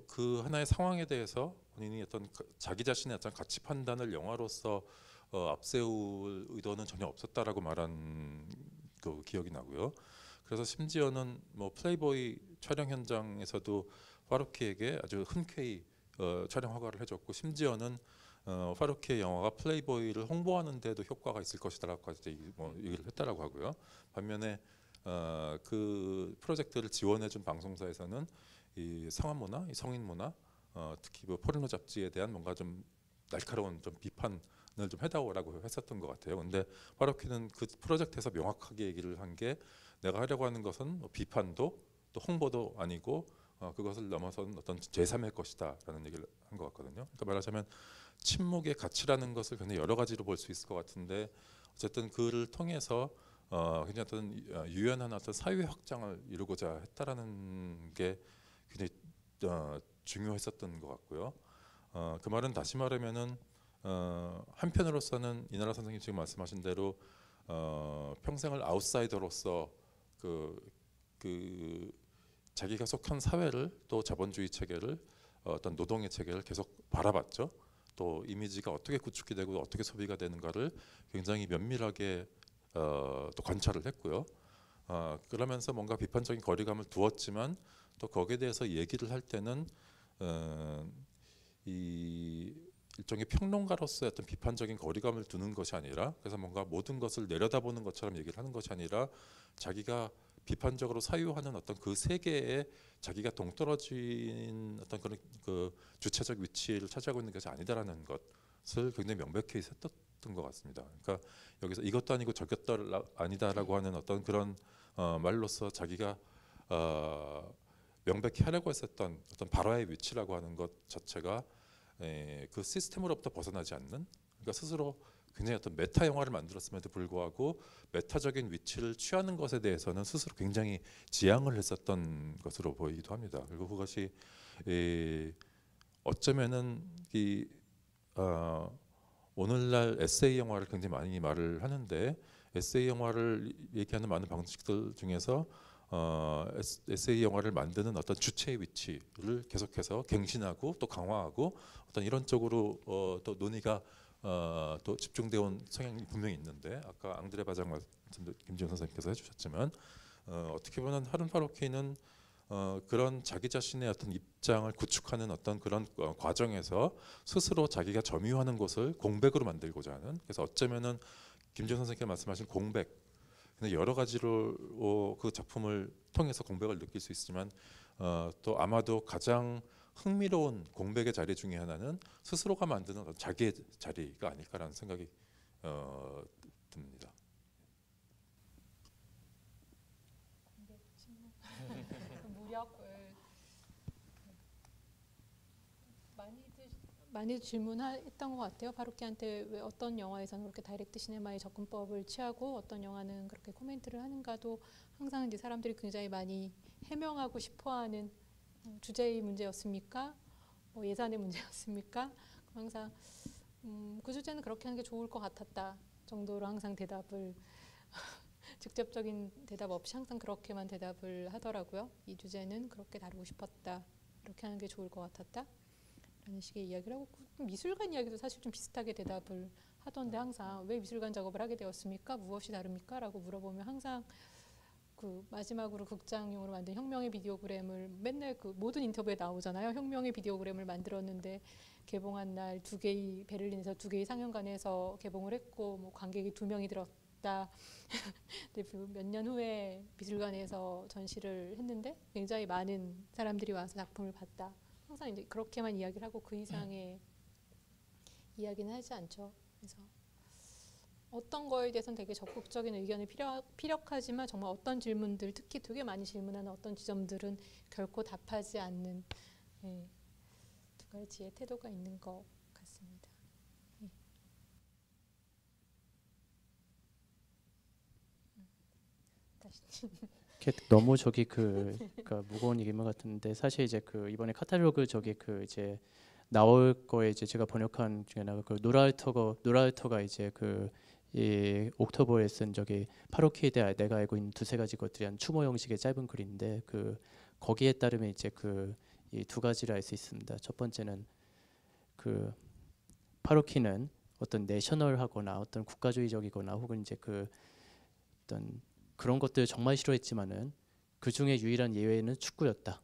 그 하나의 상황에 대해서 본인이 어떤 자기 자신의 어떤 가치 판단을 영화로서 앞세울 의도는 전혀 없었다라고 말한 그 기억이 나고요. 그래서 심지어는 뭐 플레이보이 촬영 현장에서도 파루키에게 아주 흔쾌히 촬영 허가를 해줬고 심지어는 파루키의 영화가 플레이보이를 홍보하는 데도 효과가 있을 것이다라고까지 뭐 얘기를 했다라고 하고요. 반면에 그 프로젝트를 지원해준 방송사에서는 이 상업 문화, 이 성인 문화, 특히 뭐 포르노 잡지에 대한 뭔가 좀 날카로운 좀 비판을 좀 해다오라고 했었던 것 같아요. 근데 파루키는 그 프로젝트에서 명확하게 얘기를 한 게 내가 하려고 하는 것은 뭐 비판도 또 홍보도 아니고 그것을 넘어선 어떤 제3의 것이다라는 얘기를 한 것 같거든요. 그러니까 말하자면 침묵의 가치라는 것을 굉장히 여러 가지로 볼 수 있을 것 같은데 어쨌든 그를 통해서 굉장히 어떤 유연한 어떤 사회 확장을 이루고자 했다라는 게 굉장히 중요했었던 것 같고요. 그 말은 다시 말하면은 한편으로서는 이나라 선생님 지금 말씀하신 대로 평생을 아웃사이더로서 그 자기가 속한 사회를 또 자본주의 체계를 어떤 노동의 체계를 계속 바라봤죠. 또 이미지가 어떻게 구축이 되고 어떻게 소비가 되는가를 굉장히 면밀하게 또 관찰을 했고요. 그러면서 뭔가 비판적인 거리감을 두었지만 또 거기에 대해서 얘기를 할 때는 이 일종의 평론가로서의 어떤 비판적인 거리감을 두는 것이 아니라 그래서 뭔가 모든 것을 내려다보는 것처럼 얘기를 하는 것이 아니라 자기가 비판적으로 사유하는 어떤 그 세계에 자기가 동떨어진 어떤 그런 그 주체적 위치를 차지하고 있는 것이 아니다라는 것을 굉장히 명백히 했었던 것 같습니다. 그러니까 여기서 이것도 아니고 저것도 아니다라고 하는 어떤 그런 말로서 자기가 명백히 하려고 했었던 어떤 발화의 위치라고 하는 것 자체가 그 시스템으로부터 벗어나지 않는 그러니까 스스로 굉장히 어떤 메타 영화를 만들었음에도 불구하고 메타적인 위치를 취하는 것에 대해서는 스스로 굉장히 지향을 했었던 것으로 보이기도 합니다. 그리고 그것이 어쩌면은 오늘날 에세이 영화를 굉장히 많이 말을 하는데 에세이 영화를 얘기하는 많은 방식들 중에서 에세이 영화를 만드는 어떤 주체의 위치를 계속해서 갱신하고 또 강화하고 어떤 이런 쪽으로 또 논의가 또 집중되어 온 성향이 분명히 있는데 아까 앙드레 바장 말씀도 김지훈 선생님께서 해주셨지만 어떻게 보면 하룬 파루키는 그런 자기 자신의 어떤 입장을 구축하는 어떤 그런 과정에서 스스로 자기가 점유하는 곳을 공백으로 만들고자 하는 그래서 어쩌면은 김지훈 선생님께서 말씀하신 공백 근데 여러 가지로 그 작품을 통해서 공백을 느낄 수 있지만 또 아마도 가장 흥미로운 공백의 자리 중에 하나는 스스로가 만드는 자기의 자리가 아닐까라는 생각이 듭니다. 무력을 많이들 많이 질문했던 것 같아요. 파루키한테 왜 어떤 영화에서는 그렇게 다이렉트 시네마의 접근법을 취하고 어떤 영화는 그렇게 코멘트를 하는가도 항상 이제 사람들이 굉장히 많이 해명하고 싶어하는 주제의 문제였습니까? 예산의 문제였습니까? 항상 그 주제는 그렇게 하는 게 좋을 것 같았다 정도로 항상 대답을 직접적인 대답 없이 항상 그렇게만 대답을 하더라고요. 이 주제는 그렇게 다루고 싶었다. 이렇게 하는 게 좋을 것 같았다. 라는 식의 이야기를 하고 미술관 이야기도 사실 좀 비슷하게 대답을 하던데 항상 왜 미술관 작업을 하게 되었습니까? 무엇이 다릅니까? 라고 물어보면 항상 그 마지막으로 극장용으로 만든 혁명의 비디오그램을 맨날 그 모든 인터뷰에 나오잖아요. 혁명의 비디오그램을 만들었는데 개봉한 날 베를린에서 2개의 상영관에서 개봉을 했고 뭐 관객이 2명이 들었다. 몇 년 후에 미술관에서 전시를 했는데 굉장히 많은 사람들이 와서 작품을 봤다. 항상 이제 그렇게만 이야기를 하고 그 이상의 이야기는 하지 않죠. 그래서 어떤 거에 대해서는 되게 적극적인 의견이 필요하지만 정말 어떤 질문들, 특히 되게 많이 질문하는 어떤 지점들은 결코 답하지 않는 두 가지의 태도가 있는 것 같습니다. 다시 너무 저기 그러니까 무거운 얘기만 같은데 사실 이제 그 이번에 카탈로그 저기 그 이제 나올 거에 이제 제가 번역한 중에 하나가 그 노라우터가 이제 그 이 옥토버에 쓴 저기 파로키에 대해 내가 알고 있는 2-3가지 것들이 한 추모 형식의 짧은 글인데 그 거기에 따르면 이제 그 이 2가지를 알 수 있습니다. 첫 번째는 그 파로키는 어떤 내셔널하거나 어떤 국가주의적이거나 혹은 이제 그 어떤 그런 것들 정말 싫어했지만은 그 중에 유일한 예외는 축구였다.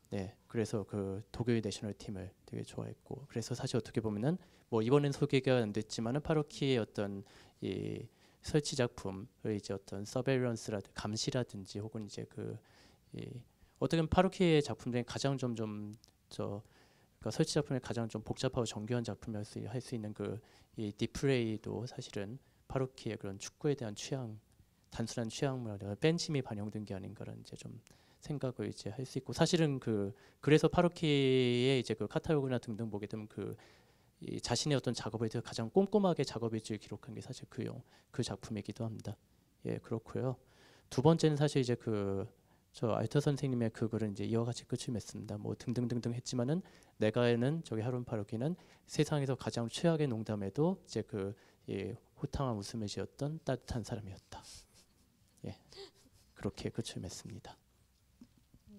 네, 그래서 그 독일 내셔널 팀을 되게 좋아했고, 그래서 사실 어떻게 보면은 뭐 이번엔 소개가 안 됐지만은 파로키의 어떤 이 설치 작품을 이제 어떤 서베일런스라든지 감시라든지 혹은 이제 그 이 어떻게 보면 파로키의 작품 중에 가장 그러니까 설치 작품에 가장 좀 복잡하고 정교한 작품을 할 수 있는 그 이 디프레이도 사실은 파로키의 그런 축구에 대한 단순한 취향만 팬심이 반영된 게 아닌가라는 이제 좀 생각을 이제 할 수 있고, 사실은 그래서 파로키의 이제 그 카탈로그나 등등 보게 되면 이 자신의 어떤 작업에 대해 가장 꼼꼼하게 작업 일지를 기록한 게 사실 그 작품이기도 합니다. 예, 그렇고요. 두 번째는 사실 이제 저 알터 선생님의 그 글은 이제 이와 같이 끝을 맺습니다. 뭐 등등등등 했지만은 내가 아는 저기 하룬 파로키는 세상에서 가장 최악의 농담에도 이제 호탕한 웃음을 지었던 따뜻한 사람이었다. 예, 그렇게 끝을 맺습니다.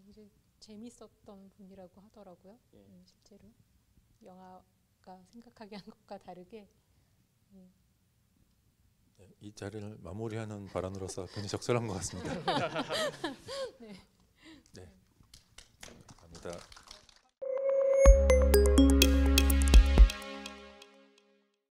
이제 재밌었던 분이라고 하더라고요. 실제로 영화가 생각하게 한 것과 다르게. 네, 이 자리를 마무리하는 발언으로서 굉장히 적절한 것 같습니다. 네. 네, 감사합니다.